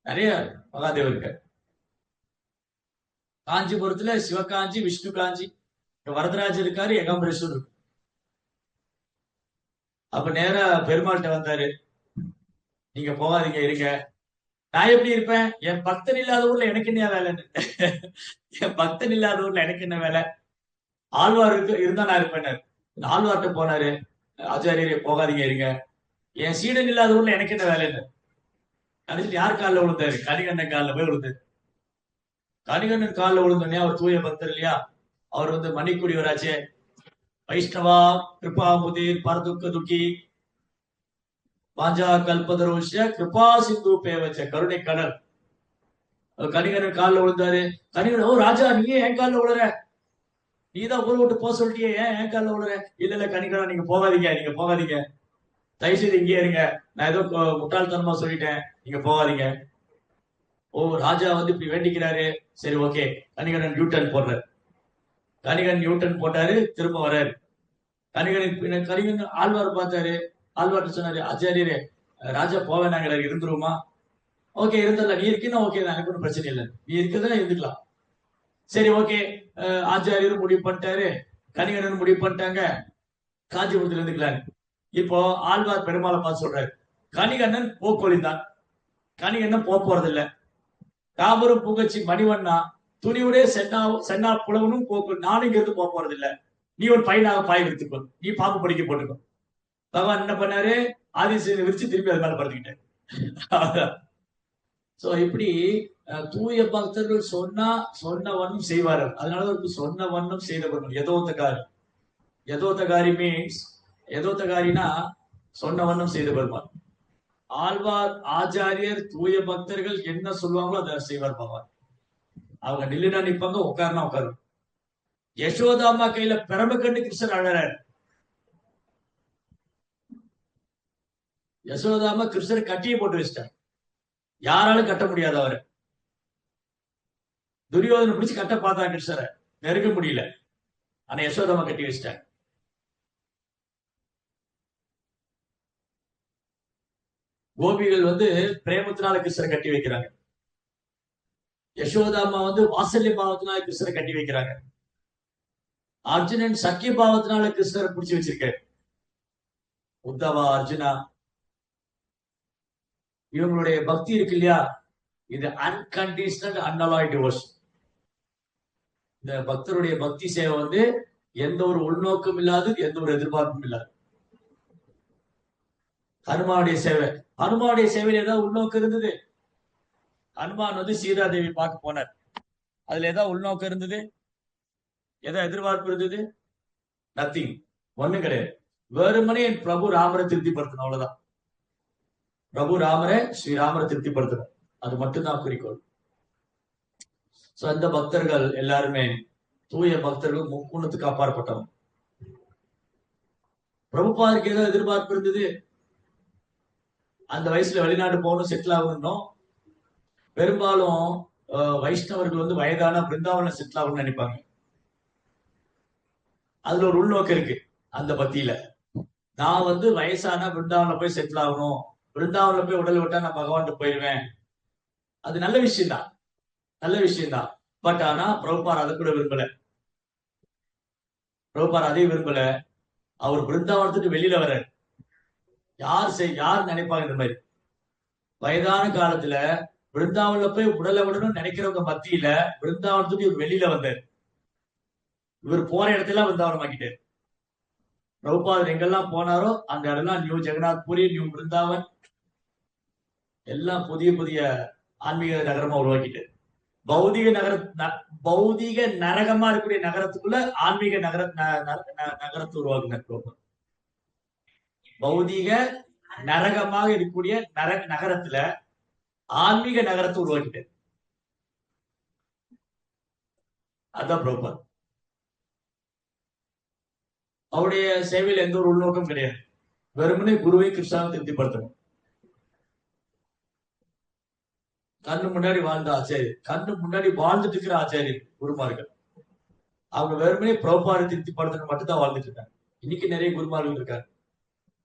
Speaker 1: நிறைய மகாதேவர் இருக்காரு. காஞ்சிபுரத்துல சிவகாஞ்சி, விஷ்ணு காஞ்சி, வரதராஜர் இருக்காரு, ஏகாம்பரேஸ்வர். அப்ப நேரா பெருமாள்கிட்ட வந்தாரு, நீங்க போகாதீங்க இருங்க. நான் எப்படி இருப்பேன், என் பக்தன் இல்லாத ஊர்ல எனக்கு என்ன வேலைன்னு. என் பக்தன் இல்லாத ஊர்ல எனக்கு என்ன வேலை, ஆழ்வார் இருந்தா நான் இருப்பேன். ஆழ்வார்கிட்ட போனாரு, ஆச்சாரியரே போகாதீங்க இருங்க, என் சீடன் இல்லாத ஊர்ல எனக்கு என்ன வேலைன்னு. கடைசியில் யார் காலில் விழுந்தாரு? கணிகண்ணன் காலில் போய் விழுந்தாரு. கணிகண்ணன் காலில் விழுந்தோடனே அவர் தூய பக்தர் இல்லையா, அவர் வந்து மணிக்குடியவராச்சே, வைஷ்ணவா கிருபா முதிர் பரதுக்க துக்கி பாஞ்சா கல்பதரோஷ கிருபா சிந்து பேவச்ச, கருணை கடல். கணிகண்ணன் காலில் விழுந்தாரு. கணிகன், ஓ ராஜா, நீயே என் காலில் விழுற, நீதான் ஊரை விட்டு போக சொல்லிட்டியே, ஏன் என் காலில் விழுற? இல்ல இல்ல கணிகண்ணா, நீங்க போகாதீங்க, நீங்க போகாதீங்க, தயவு செய்து இங்கே இருங்க, நான் ஏதோ முட்டாள்தனமா சொல்லிட்டேன், நீங்க போகாதீங்க. ஓ ராஜா வந்து இப்படி வேண்டிக்கிறாரு, சரி ஓகே. கணிகண்ணன் நியூட்டன் போடுறாரு. கணிகன் நியூட்டன் போட்டாரு, திரும்ப வர்றாரு. கணிகன் ஆழ்வார் பார்த்தாரு. ஆழ்வார்ட்ட சொன்னாரு, ஆச்சாரியரே ராஜா போவேனாங்கிறாரு, இருந்துருமா? ஓகே இருந்துடலாம், நீ இருக்கீங்கன்னா ஓகே தான், எனக்கு ஒன்றும் பிரச்சனை இல்லை, நீ இருக்குதுன்னா இருந்துக்கலாம். சரி ஓகே. ஆச்சாரியரும் முடிவு பண்ணிட்டாரு, கணிகண்ணன் முடிவு பண்ணிட்டாங்க, காஞ்சிபுரத்துல இருந்துக்கலாரு. இப்போ ஆழ்வார் பெருமாளை பார்த்து சொல்றாரு, கணிகண்ணன் போக்கொழிந்தான், கணிகண்ணன் போறது இல்ல. காபரும் புகச்சி மணிவண்ணா துணிவுடைய சென்னா புலவனும் போக்கு, நானும் இங்க இருந்து போறது இல்ல, நீ ஒரு பையனாக பாய் விரித்துக்கோ, நீ பாம்பு படிக்க போட்டுக்கோ. பகவான் என்ன பண்ணாரு, ஆதிசேனை விரிச்சு திரும்பி அது மேல படுத்துக்கிட்டேன். சோ இப்படி தூய பக்தர்கள் சொன்ன வண்ணம் செய்வார்கள். அதனால சொன்ன வண்ணம் செய்தவர்கள் யதோத்தகாரி. யதோத்தகாரி மீன்ஸ், யதோத்தகாரினா சொன்ன வண்ணம் செய்த பெருமாள். ஆழ்வார் ஆச்சாரியர் தூய பக்தர்கள் என்ன சொல்லுவாங்களோ அதை செய்வார் பகவான். அவங்க நில்லுனா நிப்பாங்க, உட்காருனா உட்காரு. யசோதாமா கையில பிரம கண்டு கிருஷ்ணர் அழறாரு. யசோதாமா கிருஷ்ணர் கட்டியை போட்டு வச்சிட்டார், யாராலும் கட்ட முடியாது. அவரை துரியோதனை பிடிச்சு கட்ட பார்த்தா, கிருஷ்ணரை நெருங்க முடியல, ஆனா யசோதாமா கட்டி வச்சிட்டாங்க. கோபிகள் வந்து பிரேமத்தினால கிருஷ்ணரை கட்டி வைக்கிறாங்க, யசோதாமா வந்து வாசல்ய பாவத்தினால கிருஷ்ணரை கட்டி வைக்கிறாங்க. அர்ஜுனன் சக்கிய பாவத்தினால கிருஷ்ணரை பிடிச்சு வச்சிருக்காரு. உத்தவா, அர்ஜுனா, இவங்களுடைய பக்தி இருக்கு இல்லையா, இது அன்கண்டிஷனல் அன்அலாய்ட் டிவோஷன். இந்த பக்தருடைய பக்தி சேவை வந்து எந்த ஒரு உள்நோக்கம் இல்லாது, எந்த ஒரு எதிர்பார்ப்பும் இல்லாது. ஹனுமானுடைய சேவை, ஹனுமானுடைய சேவையில் ஏதாவது உள்நோக்கம் இருந்தது? ஹனுமான் வந்து சீதா தேவி பார்க்க போனார், அதுல ஏதாவது உள்நோக்கம் இருந்தது? ஏதாவது எதிர்பார்ப்பு இருந்தது? நத்திங், ஒண்ணும் கிடையாது. வெறுமனே என் பிரபு ராமரை திருப்திப்படுத்தணும், அவ்வளவுதான். பிரபு ராமரை, ஸ்ரீராமரை திருப்திப்படுத்தணும், அது மட்டும்தான் குறிக்கோள். சோ அந்த பக்தர்கள் எல்லாருமே தூய பக்தர்கள், முக்குணத்துக்கு அப்பாற்பட்டவங்க. பிரபுபாதுக்கு ஏதோ எதிர்பார்ப்பு இருந்தது, அந்த வயசுல வெளிநாடு போகணும், செட்டில் ஆகணும். பெரும்பாலும் வைஷ்ணவர்கள் வந்து வயதான பிருந்தாவன செட்டில் ஆகணும்னு நினைப்பாங்க. அதுல ஒரு உள்நோக்கம் இருக்கு அந்த பக்தியில. நான் வந்து வயசான பிருந்தாவன போய் செட்டில் ஆகணும், பிருந்தாவன போய் உடல் விட்டா நான் பகவான் போயிடுவேன். அது நல்ல விஷயம் தான், நல்ல விஷயம் தான். பட் ஆனா பிரபுபார் அதை கூட விரும்பல. பிரபுபார் அதையும் விரும்பல. அவர் பிருந்தாவனத்துக்கு வெளியில வர யார் நினைப்பாங்க இந்த மாதிரி வயதான காலத்துல பிருந்தாவன்ல போய் உடலை விடணும்னு நினைக்கிறவங்க மத்தியில பிருந்தாவனத்துக்கு இவர் வெளியில வந்தார். இவர் போற இடத்துல பிருந்தாவனம் ஆக்கிட்டார். பிரபுபாதர் எங்கெல்லாம் போனாரோ அந்த இடம்லாம் நியூ ஜெகநாத் புரி, நியூ பிருந்தாவன், எல்லாம் புதிய புதிய ஆன்மீக நகரமா உருவாக்கிட்டார். பௌதிக நரகமா இருக்கக்கூடிய நகரத்துக்குள்ள ஆன்மீக நகரத்தை உருவாக்குனார். பௌதிக நரகமாக இருக்கக்கூடிய நகரத்துல ஆன்மீக நகரத்தை உருவாக்கிட்டார். அதான் பிரபுபாத். அவருடைய சேவையில் எந்த ஒரு உள்நோக்கம் கிடையாது. வெறுமனே குருவை கிருஷ்ணாவை திருப்திப்படுத்தணும். கண்ணு முன்னாடி வாழ்ந்த ஆச்சாரியர், கண்ணு முன்னாடி வாழ்ந்துட்டு இருக்கிற ஆச்சாரியர் குருமார்கள், அவங்க வெறுமனே பிரபுபாதை திருப்திப்படுத்தணும் மட்டும்தான் வாழ்ந்துட்டு இருக்காங்க. இன்னைக்கு நிறைய குருமார்கள் இருக்காங்க,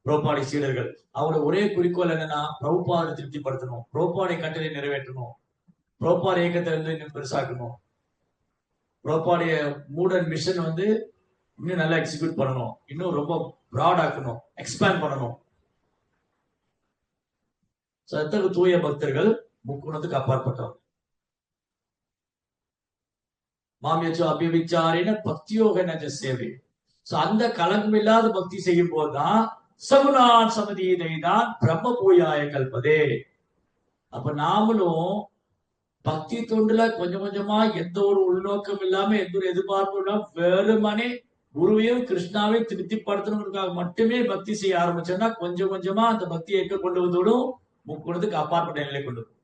Speaker 1: பிரபுபாடி சீடர்கள். அவங்களோட ஒரே குறிக்கோள் என்னன்னா, பிரபுபாதை திருப்திப்படுத்தணும், பிரபுபாடை கட்டளை நிறைவேற்றணும், பிரபுபாட இயக்கத்தை வந்து இன்னும் பெருசாக்கணும், பிரபுபாடைய மூடன் மிஷன் வந்து இன்னும் நல்லா எக்ஸிக்யூட் பண்ணணும், இன்னும் ரொம்ப ப்ராட் ஆக்கணும், எக்ஸ்பேண்ட் பண்ணணும். தூய பக்தர்கள் முக்குணத்துக்கு அப்பாற்பட்டவங்க. மாமியச்சோ அபிவிச்சாரின பக்தியோக நஜ சேவை. அந்த கலங்கம் இல்லாத பக்தி செய்யும் போதுதான் சகுணான் சமதீதை தான் பிரம்ம பூயாய கல்பதே. அப்ப நாமளும் பக்தி தொண்டுல கொஞ்சம் கொஞ்சமா எந்த ஒரு உள்நோக்கம் இல்லாம, எந்த ஒரு எதிர்பார்ப்பும் இல்லாம, வெறுமனே குருவையும் கிருஷ்ணாவையும் திருப்திப்படுத்தணுங்கிறதுக்காக மட்டுமே பக்தி செய்ய ஆரம்பிச்சோம்னா கொஞ்சம் கொஞ்சமா அந்த பக்தியை எங்க கொண்டு வந்தோடும், முக்குணத்துக்கு அப்பாற்பட்ட நிலை கொண்டு வரும்.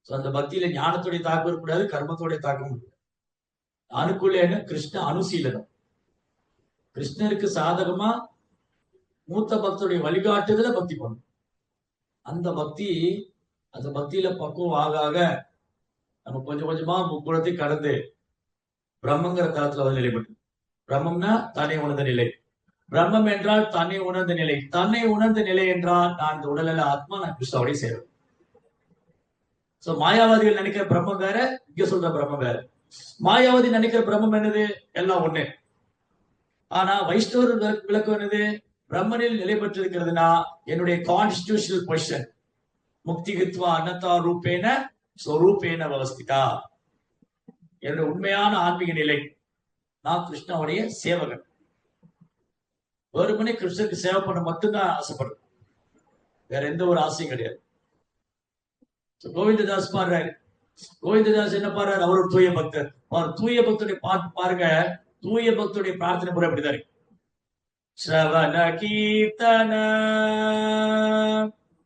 Speaker 1: அந்த பக்தியில ஞானத்துடைய தாக்கம் இருக்கக்கூடாது, கர்மத்துடைய தாக்கம் இருக்கூடாது. அணுக்குள்ள கிருஷ்ண அனுசீலனம், கிருஷ்ணருக்கு சாதகமா மூத்த பக்தருடைய வழிகாட்டுதல பக்தி பண்ணும். அந்த பக்தியில பக்குவம் ஆக ஆக நம்ம கொஞ்சம் கொஞ்சமா முக்குணத்தை கடந்து பிரம்மங்கிற தளத்துல வந்து நிலைப்பட்டு. பிரம்மம்னா தன்னை உணர்ந்த நிலை, பிரம்மம் என்றால் தன்னை உணர்ந்த நிலை, தன்னை உணர்ந்த நிலை என்றால் நான் இந்த உடல்ல ஆத்மா, நான் கிருஷ்ணாவோட சேரும். சோ மாயாவாதிகள் நினைக்கிற பிரம்மம் வேற, இங்க சொல்ற பிரம்மம் வேற. மாயாவாதி நினைக்கிற பிரம்மம் என்னது, எல்லாம் ஒண்ணு. ஆனா வைஷ்ணவர் விளக்கம் என்னது, பிரம்மனில் நிலை பெற்றிருக்கிறதுனா என்னுடைய கான்ஸ்டிடியூஷனல் பொசிஷன் முக்திகித்வா அன்னதா ரூபேன ஸ்வரூபேன விவஸ்திதா, என்னுடைய உண்மையான ஆன்மீக நிலை, நான் கிருஷ்ணாவுடைய சேவகன். வெறுமனே கிருஷ்ணருக்கு சேவை பண்ண மட்டும்தான் ஆசைப்படுறேன், வேற எந்த ஒரு ஆசையும் கிடையாது. கோவிந்ததாஸ் பாடுறாரு, கோவிந்ததாஸ் என்ன பாடுறாரு, அவர் ஒரு தூய பக்தர். தூய பக்தருடைய பாட்டு பாருங்க, தூய பக்தருடைய பிரார்த்தனை கூட அப்படிதான் இருக்கு. ஸ்ரவண கீர்த்தன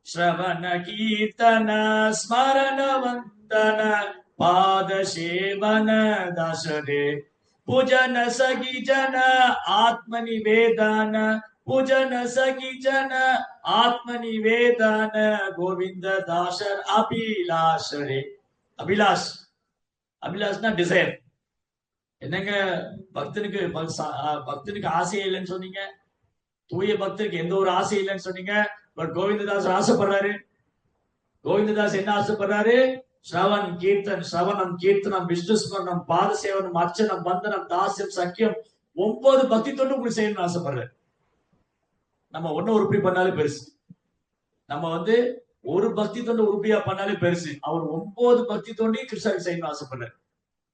Speaker 1: ஸ்ரவண கீர்த்தன ஸ்மரண வந்தன பாத சேவன தாசரே பூஜன சகி ஜன ஆத்ம நிவேதன பூஜன சகி ஜன ஆத்ம நிவேதன கோவிந்த தாசர் அபிலாஷரே. அபிலாஷ், அபிலாஷ்னா டிசைர். என்னங்க பக்தனுக்கு ஆசையே இல்லைன்னு சொன்னீங்க, தூய பக்தருக்கு எந்த ஒரு ஆசை இல்லைன்னு சொன்னீங்க. பட் கோவிந்ததாசர் ஆசைப்படுறாரு. கோவிந்ததாஸ் என்ன ஆசைப்படுறாரு? ஸ்ரவணம் கீர்த்தனம் விஷ்ணு ஸ்மரணம் பாத சேவனம் அர்ச்சனம் பந்தனம் தாசியம் சக்கியம் 9 பக்தி தொண்டு உங்களுக்கு செய்யணும்னு ஆசைப்படுறாரு. நம்ம ஒன்னும் உருப்படி பண்ணாலும் பெருசு. நம்ம ஒரு பக்தி தொண்டு உருப்படியா பண்ணாலே பெருசு. அவர் 9 பக்தி தொண்டையும் கிருஷ்ணருக்கு செய்யணும்னு ஆசைப்படுறாரு.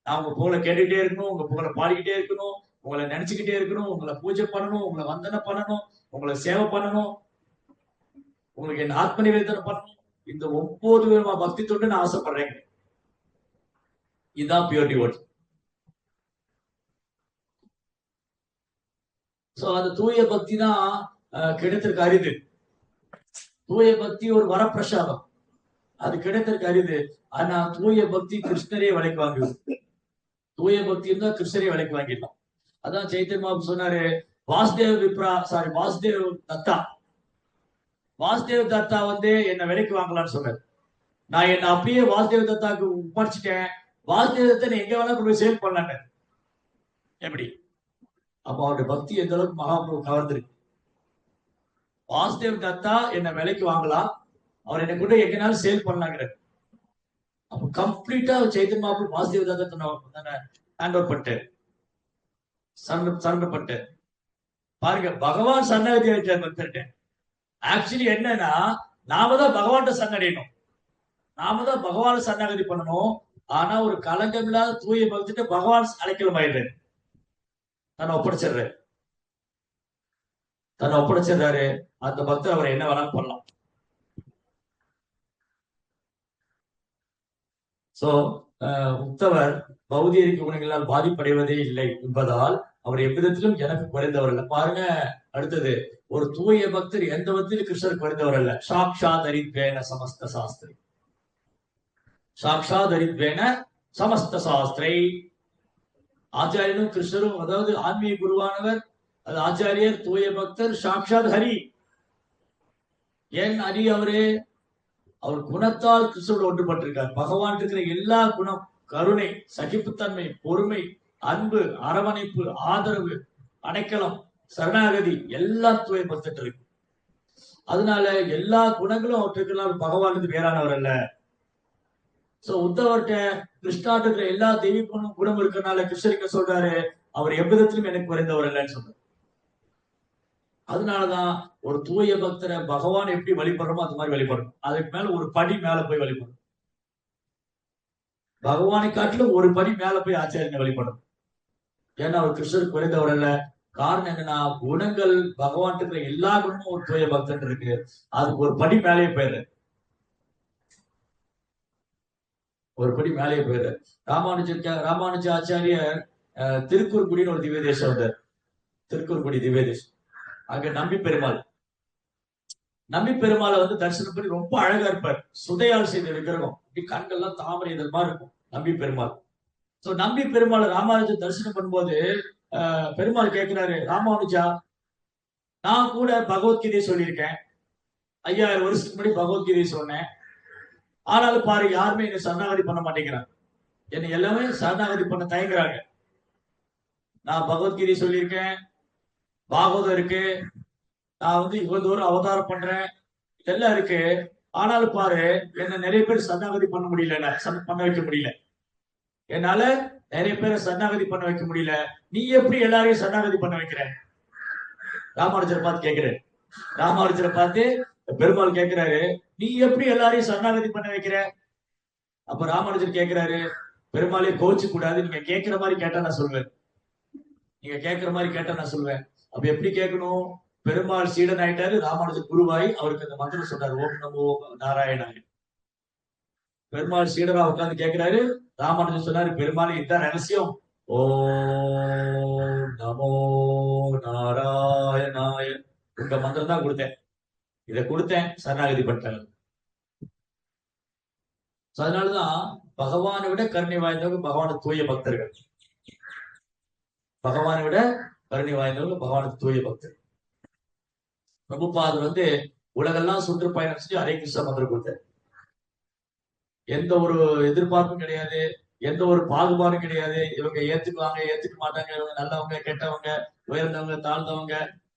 Speaker 1: நான் உங்க புகழை கேட்டுக்கிட்டே இருக்கணும், உங்க புகழை பாடிக்கிட்டே இருக்கணும், உங்களை நினைச்சுக்கிட்டே இருக்கணும், உங்களை பூஜை பண்ணணும், உங்களை வந்தனை பண்ணணும், உங்களை சேவை பண்ணணும், உங்களுக்கு என்ன ஆத்ம நிவேதனம் பண்ணணும். இந்த 9 விதமா பக்தி தொண்டு நான் ஆசைப்படுறேன். இதுதான் பியூர் டிவோட். சோ அந்த தூய பக்தி தான் கிடைத்திருக்கு அரிது. தூய பக்தி ஒரு வரப்பிரசாதம், அது கிடைத்திருக்கு அரிது. ஆனா தூய பக்தி கிருஷ்ணரே விலைக்கு வாங்குது. தூய பக்தி இருந்தா கிருஷ்ணரே விலைக்கு வாங்கிடலாம். அதான் சைத்தன்ய மகாபிரபு சொன்னாரு, வாசுதேவ் தத்தா என்ன விலைக்கு வாங்கலாம்னு சொன்னாரு. நான் என்ன அப்படியே வாசுதேவ் தத்தாக்கு படிச்சுட்டேன், வாசுதேவ் தத்தா எங்க வேணா கொண்டு போய் சேல் பண்ணலான்னு. எப்படி? அப்ப அவருடைய பக்தி எந்த அளவுக்கு மகாபிரபு கவர்ந்திருக்கு. வாசுதேவ் தத்தா என்ன விலைக்கு வாங்கலாம், அவர் என்ன கூட எங்கனாலும் சேல் பண்ணலாங்கிறார். அப்ப கம்ப்ளீட்டா சைத்தன்ய மகாபிரபு வாசுதேவ் தத்தா ஹேண்ட் ஓவர் பண்ணிட்டாரு, சரண்டர் பண்ணிட்டாரு. பாருங்க, பகவான் சரணாகதி ஆயிட்டார் பக்தர்கிட்ட. ஆக்சுவலி என்னன்னா, நாம தான் பகவான்கிட்ட சரணடையணும், நாம தான் பகவான சரணாகதி பண்ணணும். ஆனா ஒரு களங்கம் இல்லாத தூய பக்திட்டு பகவான் அழைக்கலாம் ஆயிடுறாரு, தன்னை ஒப்படைச்சிடுறாரு. அந்த பக்தர் அவரை என்ன வேணாலும் பண்ணலாம். சோ உத்தவர் பௌதிக குணங்களால் பாதிப்படைவதே இல்லை என்பதால் அவர் எவ்விதத்திலும் எனக்கு குறைந்தவர் அல்ல. பாருங்க அடுத்தது, ஒரு தூய பக்தர் எந்த விதத்திலும் கிருஷ்ணருக்கு குறைந்தவர் அல்ல. சாக்ஷாத் அரித்வேன சமஸ்த சாஸ்திரி, சாக்ஷாத் அரித்வேன சமஸ்த சாஸ்திரை. ஆச்சாரியனும் கிருஷ்ணரும், அதாவது ஆன்மீக குருவானவர், அது ஆச்சாரியர், தூய பக்தர், சாக்ஷாத் ஹரி. ஏன் ஹரி? அவர் குணத்தால் கிருஷ்ணரோடு ஒன்றுபட்டிருக்கார். பகவான் இருக்கிற எல்லா குணம், கருணை, சகிப்புத்தன்மை, பொறுமை, அன்பு, அரவணைப்பு, ஆதரவு, அடைக்கலம், சரணாகதி எல்லாம் தூய பக்தர் இருக்கு. அதனால எல்லா குணங்களும் அவற்றுக்கு பகவானுக்கு வேறானவர் அல்ல. சோ உத்தவர்கிட்ட கிருஷ்ணாட்டு இருக்கிற எல்லா தெய்வீக குணம் இருக்கிறனால கிருஷ்ணருக்கு சொல்றாரு, அவர் எவ்விதத்திலும் எனக்கு குறைந்தவர் இல்லைன்னு சொல்றாரு. அதனாலதான் ஒரு தூய பக்தரை பகவான் எப்படி வழிபடுறோமோ அது மாதிரி வழிபடணும். அதுக்கு மேல ஒரு படி மேல போய் வழிபடணும். பகவானை காட்டிலும் ஒரு படி மேல போய் ஆச்சாரியனை வழிபடணும். ஏன்னா அவர் கிருஷ்ணருக்கு குறைந்தவர் அல்ல. காரணம் என்னன்னா, குணங்கள் பகவான் இருக்கிற எல்லா குணமும் ஒரு தூய பக்தன் இருக்கு, அதுக்கு ஒரு படி மேலேயே போயிடுற, ஒரு படி மேலேயே போயிடுற. ராமானுஜ ஆச்சாரியர் திருக்குறுங்குடின்னு ஒரு திவ்ய தேசம் வந்தார். திருக்குறுங்குடி திவ்ய தேசம். அங்க நம்பி பெருமாளை தரிசனம் பண்ணி ரொம்ப அழகா இருப்பார். சுதையால் செய்த விக்கிரகம், இப்படி கண்கள்லாம் தாமரை இதழ் மாதிரி இருக்கும் நம்பி பெருமாள். சோ நம்பி பெருமாளை ராமானுஜர் தரிசனம் பண்ணும்போது பெருமாள் கேட்கிறாரு, ராமானுஜா, நான் கூட பகவத்கீதையை சொல்லியிருக்கேன், 5000 வருஷத்துக்கு முன்னாடி பகவத்கீதையை சொன்னேன். ஆனாலும் பாரு, யாருமே என்னை சரணாகதி பண்ண மாட்டேங்கிறாங்க, என்னை எல்லாமே சரணாகதி பண்ண தயங்குறாங்க. நான் பகவத்கீதை சொல்லியிருக்கேன், பாகவதம் இருக்கு, நான் இவ்வளவு தூரம் அவதாரம் பண்றேன், இதெல்லாம் இருக்கு. ஆனாலும் பாரு, என்ன நிறைய பேர் சரணாகதி பண்ண முடியல, பண்ண வைக்க முடியல, என்னால நிறைய பேரை சரணாகதி பண்ண வைக்க முடியல. நீ எப்படி எல்லாரையும் சரணாகதி பண்ண வைக்கிற? ராமானுஜரை பார்த்து கேட்கிறேன். ராமானுஜரை பார்த்து பெருமாள் கேட்கிறாரு, நீ எப்படி எல்லாரையும் சரணாகதி பண்ண வைக்கிற? அப்ப ராமானுஜர் கேட்கிறாரு, பெருமாளே கோச்சு கூடாது, நீங்க கேட்கிற மாதிரி கேட்டா நான் சொல்வேன், நீங்க கேட்கிற மாதிரி கேட்டா நான் சொல்வேன். அப்ப எப்படி கேட்கணும்? பெருமாள் சீடன் ஆயிட்டாரு, ராமானுஜர் குருவாய் அவருக்கு அந்த மந்திரம் சொன்னார், ஓம் நமோ நாராயணாய. பெருமாள் சீடரா உட்கார்ந்து கேட்கிறாரு, ராமானுஜர் சொன்னாரு, பெருமாள் இதுதான் ரகசியம், ஓம் நமோ நாராயணாய. உங்க மந்திரம் தான் கொடுத்தேன், இதை கொடுத்தேன், சரணாகதி பண்ணிட்டாங்க. அதனாலதான் பகவானை விட கருணை வாய்ந்தவங்க பகவானுக்கு தூய பக்தர்கள். பகவானை விட கருணை வாய்ந்தவங்க பகவானுக்கு தூய பக்தர். பிரபுபாதர் உலகெல்லாம் சுற்றுப்பயணம் செஞ்சு ஹரே கிருஷ்ண மந்திரம் கொடுத்தார். எந்த ஒரு எதிர்பார்ப்பும் கிடையாது, எந்த ஒரு பாகுபாடும் கிடையாது. இவங்க ஏத்துக்குவாங்க, ஏத்துக்க மாட்டாங்க, இவங்க நல்லவங்க, கெட்டவங்க, உயர்ந்தவங்க, தாழ்ந்தவங்க,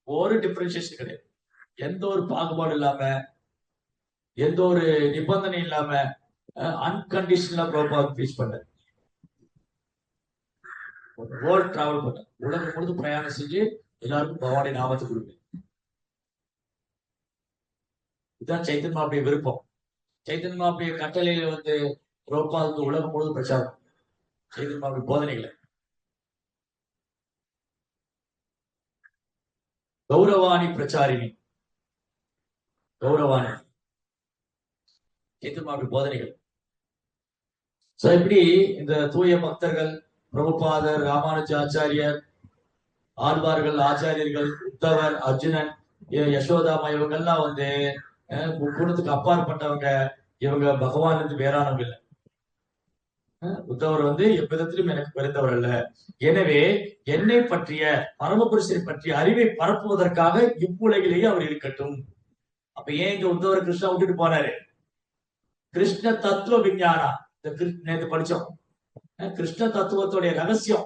Speaker 1: ஒரு டிஃபரன்சியேஷன் கிடையாது. எந்த ஒரு பாகுபாடு இல்லாம எந்த ஒரு நிபந்தனை இல்லாம அன்கண்டிஷனலா பிரபுபாத் ப்ரீச் பண்ணார். வேர்ல்ட் டிராவல் பண்ண, உலகம் முழுது பிரயாணம் செஞ்சு எல்லாருக்கும் பகவானுடைய நாமத்தை கொடுங்க. இதுதான் சைத்தன்ய மகாபிரபுடைய விருப்பம். சைத்தன்ய மகாபிரபுடைய கட்டளையில வந்து பிரபுபாத் உலகம் முழுவதும் பிரச்சாரம், சைத்தன்ய மகாபிரபு போதனைகளை. கௌரவாணி பிரச்சாரிணி, கௌரவாணி சைத்தன்ய மகாபிரபு போதனைகள். சோ இப்படி இந்த தூய பக்தர்கள், பிரபுபாதர், ராமானுஜாச்சாரியர், ஆழ்வார்கள், ஆச்சாரியர்கள், உத்தவர், அர்ஜுனன், யசோதாமா, இவங்கெல்லாம் வந்து குணத்துக்கு அப்பாற்பட்டவங்க. இவங்க பகவான் இருந்து வேறானவங்க இல்லை. உத்தவர் வந்து எவ்விதத்திலும் எனக்கு பிறந்தவர் அல்ல. எனவே என்னை பற்றிய, பரமபுருஷரை பற்றிய அறிவை பரப்புவதற்காக இவ்வுலகிலேயே அவர் இருக்கட்டும். அப்ப ஏன் இங்க உத்தவர் கிருஷ்ணா விட்டுட்டு போனாரு? கிருஷ்ண தத்துவ விஞ்ஞானா, நேற்று படிச்சோம். கிருஷ்ண தத்துவத்துடைய ரகசியம்,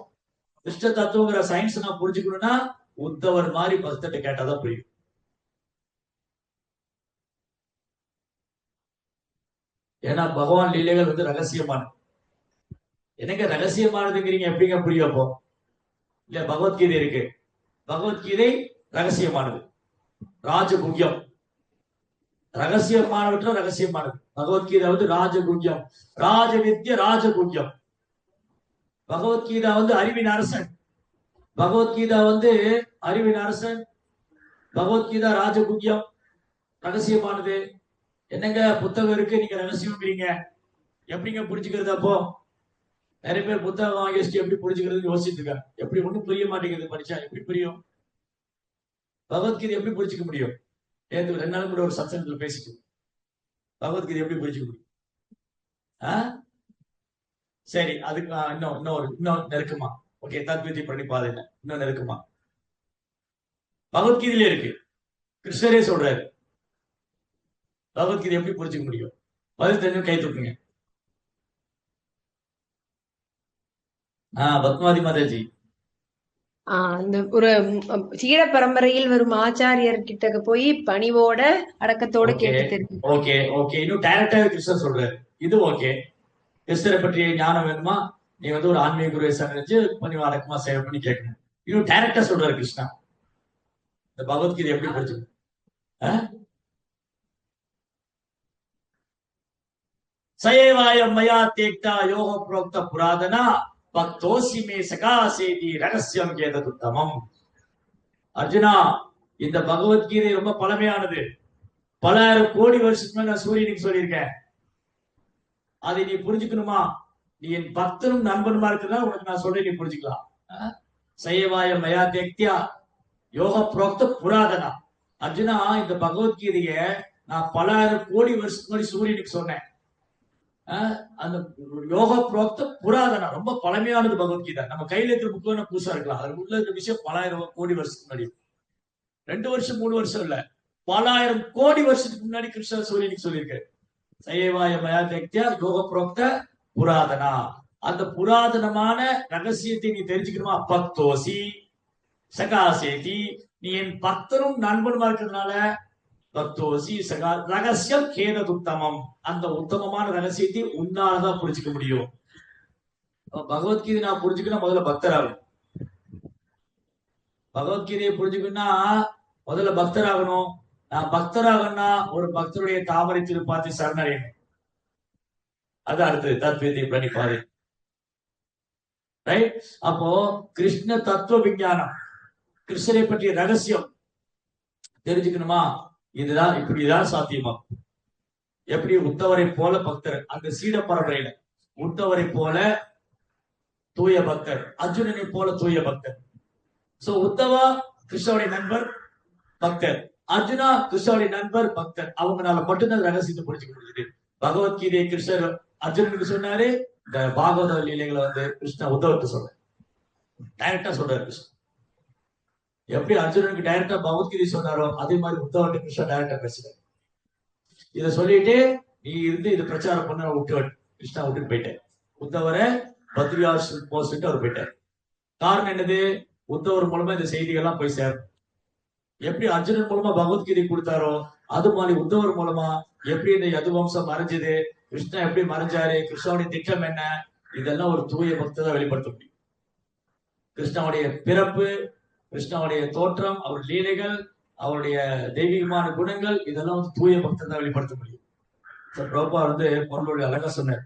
Speaker 1: கிருஷ்ண தத்துவங்கிற சயின்ஸ் நான் புரிஞ்சுக்கணும்னா உத்தவர் மாதிரி பக்தர்கிட்ட கேட்டாதான் புரியும். ஏன்னா பகவான் லீலைகள் வந்து ரகசியமானது. எனக்கு ரகசியமானதுங்கிறீங்க, எப்படிங்க புரியும்? அப்போ இல்ல, பகவத்கீதை இருக்கு, பகவத்கீதை ரகசியமானது, ராஜகுக்கியம். ரகசியமானவற்ற ரகசியமானது பகவத்கீதா வந்து ராஜகுக்கியம், ராஜவித்ய ராஜகுக்கியம். பகவத்கீதா வந்து அறிவின் அரசன், பகவத்கீதா வந்து அறிவின் அரசன், பகவத்கீதா ராஜகுக்கியம், ரகசியமானது. என்னங்க புத்தகம் இருக்கு, நீங்க ரகசியம்ங்கிறீங்க, எப்படிங்க புரிஞ்சுக்கிறது? அப்போ நிறைய பேர் புத்தகம் வாங்கி வச்சுட்டு எப்படி புரிஞ்சுக்கிறது யோசிச்சுட்டு இருக்காங்க. எப்படி ஒண்ணும் புரிய மாட்டேங்குது, படிச்சா எப்படி புரியும்? பகவத்கீதை எப்படி புரிஞ்சுக்க முடியும்? நேற்று 2 நாள் கூட ஒரு சத்சங்கத்துல பேசிட்டு, பகவத்கீதை எப்படி புரிஞ்சுக்க முடியும்? சரி, அதுக்கு இன்னும் நெருக்கமா, ஓகே, தத்விதி பிரணிபாதை இன்னும் நெருக்கமா பகவத்கீதையில இருக்கு. கிருஷ்ணரே சொல்றாரு, பகவத்கீதை எப்படி புரிஞ்சுக்க முடியும்? பதில் தெரிஞ்சு கை தூக்குங்க. பத்மாவதி மாதாஜி.
Speaker 2: இந்த ஒரு சீட பரம்பரையில் வரும் ஆச்சாரியர் கிட்ட போய் பணிவோட அடக்கத்தோட கேட்டு தெரிஞ்சு.
Speaker 1: ஓகே ஓகே, இன்னும் டைரக்டா கிருஷ்ணர் சொல்றாரு, இது ஓகே. கிருஷ்ணரை பற்றிய ஞானம் வேணுமா, நீ வந்து ஒரு ஆன்மீக குருவை சந்திச்சு பணிவா அடக்கமா சேவை பண்ணி கேட்கணும். இன்னும் டைரக்டா சொல்றாரு கிருஷ்ணா, இந்த பகவத்கீதை எப்படி புரிஞ்சுக்கணும்? சயேவாயம் மயா தேக்தா யோக புரோக்த புராதனா பக்தோசி மே சகாசேதி ரகசியம் கேததுத்தமம். அர்ஜுனா, இந்த பகவத்கீதை ரொம்ப பழமையானது. பல கோடி வருஷத்துக்கு மேல நான் சூரியனுக்கு சொல்லியிருக்கேன். அதை நீ புரிஞ்சுக்கணுமா? நீ என் பக்தனும் நண்பனுமா இருக்குதா, உனக்கு நான் சொல்றேன், நீ புரிஞ்சுக்கலாம். சயேவாயம் மயா தேக்தியா யோக புரோக்த புராதனா. அர்ஜுனா, இந்த பகவத்கீதைய நான் பல கோடி வருஷத்துக்கு முன்னாடி சூரியனுக்கு சொன்னேன். அந்த யோக புரோக்த புராதனா, ரொம்ப பழமையானது பகவத்கீதை. நம்ம கையில இருக்கிற புக்கு புதுசா இருக்கலாம், அது உள்ள இருக்கிற விஷயம் பலாயிரம் கோடி வருஷத்துக்கு முன்னாடி, 2 வருஷம் 3 வருஷம் இல்ல, பலாயிரம் கோடி வருஷத்துக்கு முன்னாடி கிருஷ்ணர் சூரியனுக்கு சொல்லியிருக்காரு. சயேவாய மயா தேக்தியா யோக புரோக்த புராதனா. அந்த புராதனமான ரகசியத்தை நீ தெரிஞ்சுக்கணுமா? பக்தோசி சகாசேதி, நீ என் பக்தனும் நண்பனுமா இருக்கிறதுனால பக்தோசி சகா ரகசியம் கேததுத்தமம், அந்த உத்தமமான ரகசியத்தை உன்னாலதான் புரிஞ்சுக்க முடியும். பகவத்கீதை நான் புரிஞ்சுக்கணும், முதல்ல பக்தராகணும். பகவத்கீதையை புரிஞ்சுக்கணும்னா முதல்ல பக்தராகணும். நான் பக்தராகணும்னா ஒரு பக்தருடைய தாமரை திருப்பாத்தி சரணடையணும். அது அடுத்தது தத்விதி பிரணிபாதை. ரைட்? அப்போ கிருஷ்ண தத்துவ விஞ்ஞானம், கிருஷ்ணரை பற்றிய ரகசியம் தெரிஞ்சுக்கணுமா? இதுதான், இப்படிதான் சாத்தியமா. எப்படி உத்தவரை போல பக்தர், அந்த சீட பரம்பரையில உத்தவரை போல தூய பக்தர், அர்ஜுனனை போல தூய பக்தர். சோ உத்தவா கிருஷ்ணனுடைய நண்பர் பக்தர், அர்ஜுனா கிருஷ்ணனுடைய நண்பர் பக்தர். அவங்களால மட்டும்தான் ரகசியத்தை புரிஞ்சுக்க முடியுது. பகவத்கீதையை கிருஷ்ணர் அர்ஜுனனுக்கு சொன்னாரு, இந்த பாகவத லீலைகளை வந்து கிருஷ்ணா உத்தவருக்கு சொல்ற, டைரக்டா சொல்றாரு கிருஷ்ணன். எப்படி அர்ஜுனனுக்கு டைரக்டா பகவத்கீதை சொன்னாரோ அதே மாதிரி உத்தவர்கிட்ட கிருஷ்ணா டைரக்டா பேசுறாரு. இதை சொல்லிட்டு நீ இருந்து இதை பிரச்சாரம் பண்ண விட்டு கிருஷ்ணா விட்டுட்டு போயிட்டேன். உத்தவரை பத்ரியாஸ் போஸ்ட் அவர் போயிட்டார். காரணம் என்னது? உத்தவர் மூலமா இந்த செய்திகள்லாம் போய் சேரும். எப்படி அர்ஜுனன் மூலமா பகவத்கீதை கொடுத்தாரோ அது மாதிரி உத்தவர் மூலமா எப்படி இந்த யதுவம்சம் மறைஞ்சது, கிருஷ்ணா எப்படி மறைஞ்சாரு, கிருஷ்ணாவுடைய திட்டம் என்ன, இதெல்லாம் ஒரு தூய பக்தி தான் வெளிப்படுத்த முடியும். கிருஷ்ணாவுடைய பிறப்பு, கிருஷ்ணாவுடைய தோற்றம், அவர் லீலைகள், அவருடைய தெய்வீகமான குணங்கள், இதெல்லாம் வந்து தூய பக்தி தான் வெளிப்படுத்த முடியும். பிரபா வந்து பொருளுடைய அழகா சொன்னார்.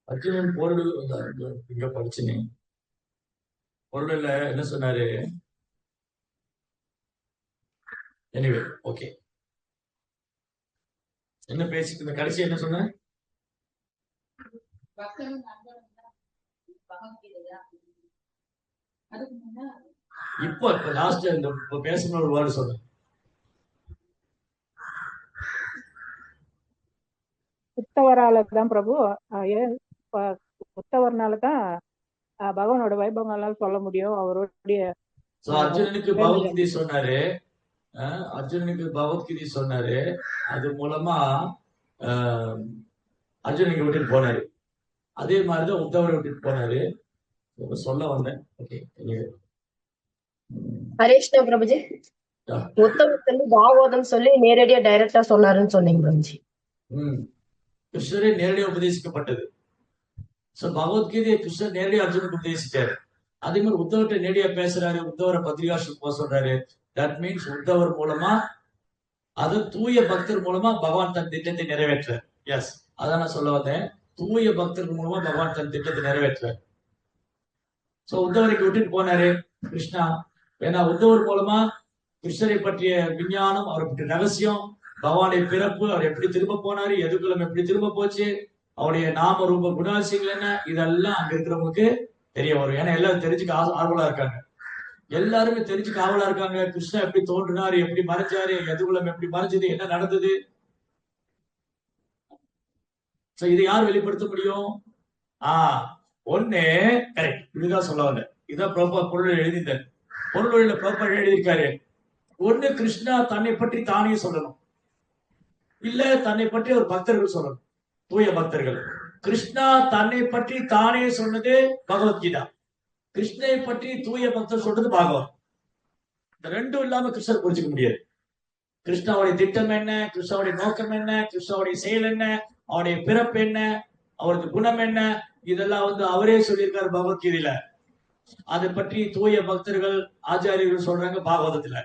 Speaker 1: அர்ஜுனன் பொருள் இங்க படிச்சுனே பொருள்ல என்ன சொன்னாரு? எனிவே ஓகே, என்ன பேசிட்டு இருந்த கடைசி என்ன சொன்ன? இப்போ லாஸ்ட் இந்த பேசணும் ஒரு வேர்டு சொன்ன.
Speaker 3: உத்தவராலதான் பிரபு, உத்தவர்னாலதான் பகவானோட வைபவங்களால சொல்ல முடியும். அவருடைய
Speaker 1: அர்ஜுனனுக்கு பகவத்கீதை சொன்னாரு, அர்ஜுனனுக்கு பகவத்கீதை சொன்னாரு, அது மூலமா அர்ஜுனனுக்கு விட்டுட்டு போனாரு. அதே மாதிரிதான் உத்தவரை விட்டுட்டு போனாரு. சொல்ல வந்தேன். ஓகே,
Speaker 4: ஹரேஷ்ணா பிரபுஜி, உத்தமத்துல பாகவதம் சொல்லி நேரடியா டைரக்டா சொன்னாருன்னு சொன்னீங்க பிரபுஜி.
Speaker 1: கிருஷ்ணரே நேரடியாக உபதேசிக்கப்பட்டது. பகவத்கீதையை கிருஷ்ணர் நேரடியாக அர்ஜுனுக்கு உபதேசிச்சாரு. அதே மாதிரி உத்தவர்கிட்ட நேரடியா பேசுறாரு, உத்தவரை பத்ரிகாஷ்டம் போக சொல்றாரு. தட் மீன்ஸ் உத்தவர் மூலமா, அது தூய பக்தர் மூலமா பகவான் தன் திட்டத்தை நிறைவேற்றார். எஸ், அதான் நான் சொல்ல வந்தேன். தூய பக்தர்கள் மூலமா பகவான் தன் திட்டத்தை நிறைவேற்றார். சோ உத்தவருக்கு விட்டுட்டு போனாரு கிருஷ்ணா. ஏன்னா உத்தவர் மூலமா கிருஷ்ணரை பற்றிய விஞ்ஞானம், அவரை பற்றிய ரகசியம், பகவானுடைய பிறப்பு, அவர் எப்படி திரும்ப போனாரு, எதுக்குள்ள எப்படி திரும்ப போச்சு, அவருடைய நாம ரூப குணாதிசயங்கள் என்ன, இதெல்லாம் அங்க இருக்கிறவங்களுக்கு தெரிய வரும். ஏன்னா எல்லாரும் தெரிஞ்சுக்க ஆர்வலா இருக்காங்க. எல்லாருமே தெரிஞ்சுக்க ஆவலா இருக்காங்க. கிருஷ்ணா எப்படி தோன்றினாரு, எப்படி மறைஞ்சாரு, எதுகுலம் எப்படி மறைஞ்சது, என்ன நடந்தது. இதை யார் வெளிப்படுத்த முடியும்? ஒண்ணு கரெக்ட், இதுதான் சொல்ல வந்த. இதான் பொருள் எழுதியிருந்தார். பொருள் எழுதியிருக்காரு. ஒண்ணு கிருஷ்ணா தன்னை பற்றி தானே சொல்லணும், இல்ல தன்னை பற்றி ஒரு பக்தர்கள் சொல்லணும், தூய பக்தர்கள். கிருஷ்ணா தன்னை பற்றி தானே சொன்னது பகவத்கீதா, கிருஷ்ணனை பற்றி தூய பக்தர் சொல்றது பாகவத். இந்த ரெண்டும் இல்லாம கிருஷ்ணர் புரிஞ்சுக்க முடியாது. கிருஷ்ணாவுடைய திட்டம் என்ன, கிருஷ்ணாவுடைய நோக்கம் என்ன, கிருஷ்ணாவுடைய செயல் என்ன, அவருடைய பிறப்பு என்ன, அவரது குணம் என்ன, இதெல்லாம் வந்து அவரே சொல்லியிருக்காரு பகவத்கீதையில. அதை பற்றி தூய பக்தர்கள் ஆச்சாரியர்கள் சொல்றாங்க பாகவதத்துல.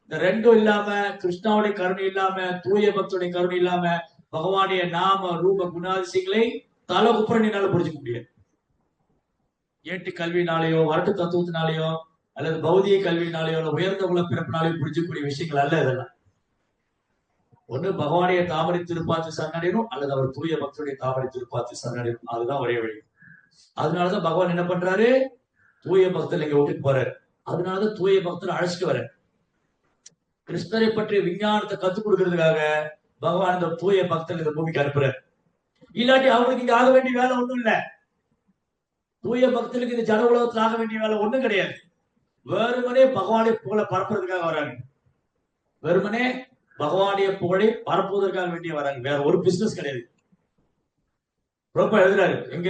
Speaker 1: இந்த ரெண்டும் இல்லாம, கிருஷ்ணாவுடைய கருணை இல்லாம, தூய பக்தருடைய கருணை இல்லாம பகவானுடைய நாம ரூப குணாதிசயங்களை தலை குப்புறனால புரிஞ்சுக்க முடியாது. ஏட்டு கல்வினாலேயோ, வரட்டு தத்துவத்தினாலேயோ, அல்லது பௌதிக கல்வினாலேயோ, உயர்ந்த உள்ள பிறப்பினாலேயோ புரிஞ்சக்கூடிய விஷயங்கள் அல்ல இதெல்லாம். ஒண்ணு பகவானுடைய தாமரை திருப்பாத்து சரணடையணும், அல்லது அவர் தூய பக்தருடைய தாமரை திருப்பாத்து சரணடையணும். அதுதான் ஒரே வழி. அதனாலதான் பகவான் என்ன பண்றாரு, தூய பக்தர் இங்க விட்டுட்டு போறாரு. அதனாலதான் தூய பக்தர் அழைச்சிட்டு வர கிருஷ்ணரை பற்றிய விஞ்ஞானத்தை கத்துக் கொடுக்கறதுக்காக பகவான் இந்த தூய பக்தர் இந்த பூமிக்கு அனுப்புறாரு. இல்லாட்டி அவங்களுக்கு இங்க ஆக வேண்டிய வேலை ஒண்ணும் இல்ல. தூய பக்தர்களுக்கு இந்த ஜன உலகத்தில் ஆக வேண்டிய வேலை ஒண்ணும் கிடையாது. வெறுமனே பகவானுடைய புகழை பரப்புறதுக்காக வராங்க. வெறுமனே பகவானுடைய புகழை பரப்புவதற்காக வேண்டிய வராங்க. வேற ஒரு பிசினஸ் கிடையாது. ரொம்ப எழுதுறாரு எங்க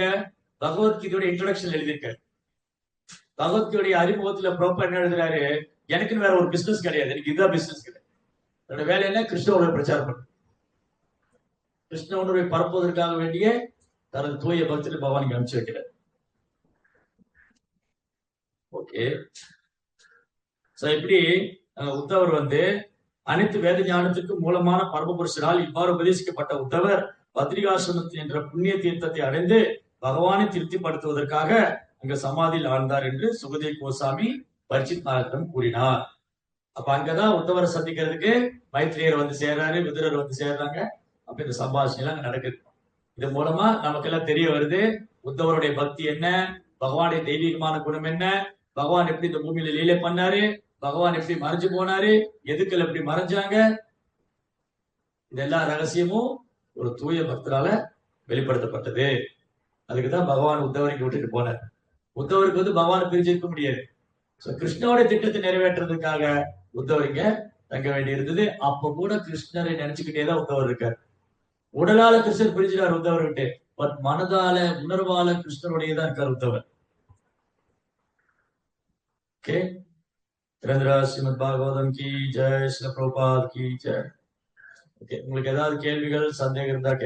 Speaker 1: பகவத்கீதையோட இன்ட்ரோடக்ஷன் எழுதியிருக்காரு. பகவத்கீதையுடைய அறிமுகத்துல ப்ரோப்பா என்ன எழுதுறாரு, எனக்குன்னு வேற ஒரு பிசினஸ் கிடையாது, எனக்கு இதுதான் பிசினஸ் கிடையாது. என்னோட வேலை என்ன, கிருஷ்ண உணர்வை பிரச்சாரம் பண்ண, கிருஷ்ண உணர்வை பரப்புவதற்காக வேண்டிய தனது தூய பக்தர்கள் பகவானுக்கு அனுப்பிச்சு வைக்கிறார். ஓகே, இப்படி உத்தவர் வந்து அனைத்து வேத ஞானத்துக்கும் மூலமான பரமபுருஷரால் இவ்வாறு உபதேசிக்கப்பட்ட உத்தவர் பத்ரிகாசிரமத்தில் என்ற புண்ணிய தீர்த்தத்தை அடைந்து பகவானை திருப்திப்படுத்துவதற்காக அங்க சமாதியில் ஆழ்ந்தார் என்று சுகதேவ் கோசாமி பரிச்சித் நாரதம் கூறினார். அப்ப அங்கதான் உத்தவரை சந்திக்கிறதுக்கு மைத்ரேயர் வந்து சேர்றாரு, விதுரர் வந்து சேர்றாங்க. அப்ப இந்த சம்பாஷணை எல்லாம் நடக்குது. இது மூலமா நமக்கு எல்லாம் தெரிய வருது உத்தவருடைய பக்தி என்ன, பகவானுடைய தெய்வீகமான குணம் என்ன, பகவான் எப்படி இந்த பூமியில லீலை பண்ணாரு, பகவான் எப்படி மறைஞ்சு போனாரு, எதுக்கள் எப்படி மறைஞ்சாங்க, இதெல்லா ரகசியமும் ஒரு தூய பக்தரால வெளிப்படுத்தப்பட்டது. அதுக்குதான் பகவான் உத்தவருக்கு விட்டுட்டு போனார். உத்தவருக்கு வந்து பகவானை பிரிஞ்சிருக்க முடியாது. கிருஷ்ணாவுடைய திட்டத்தை நிறைவேற்றுறதுக்காக உத்தவரிங்க தங்க வேண்டி இருந்தது. அப்ப கூட கிருஷ்ணரை நினைச்சுக்கிட்டே தான் உத்தவர் இருக்காரு. உடலால கிருஷ்ணர் பிரிஞ்சுட்டார் உத்தவர் விட்டு, பட் மனதால உணர்வால கிருஷ்ணருடைய தான் இருக்கார் உத்தவர். ஓகே, திரேந்திரா ஸ்ரீமத் பாகவதம் கி ஜெய், ஸ்ரீல பிரபுபாத் கி ஜெய். ஓகே, உங்களுக்கு ஏதாவது கேள்விகள் சந்தேகம் இருந்தா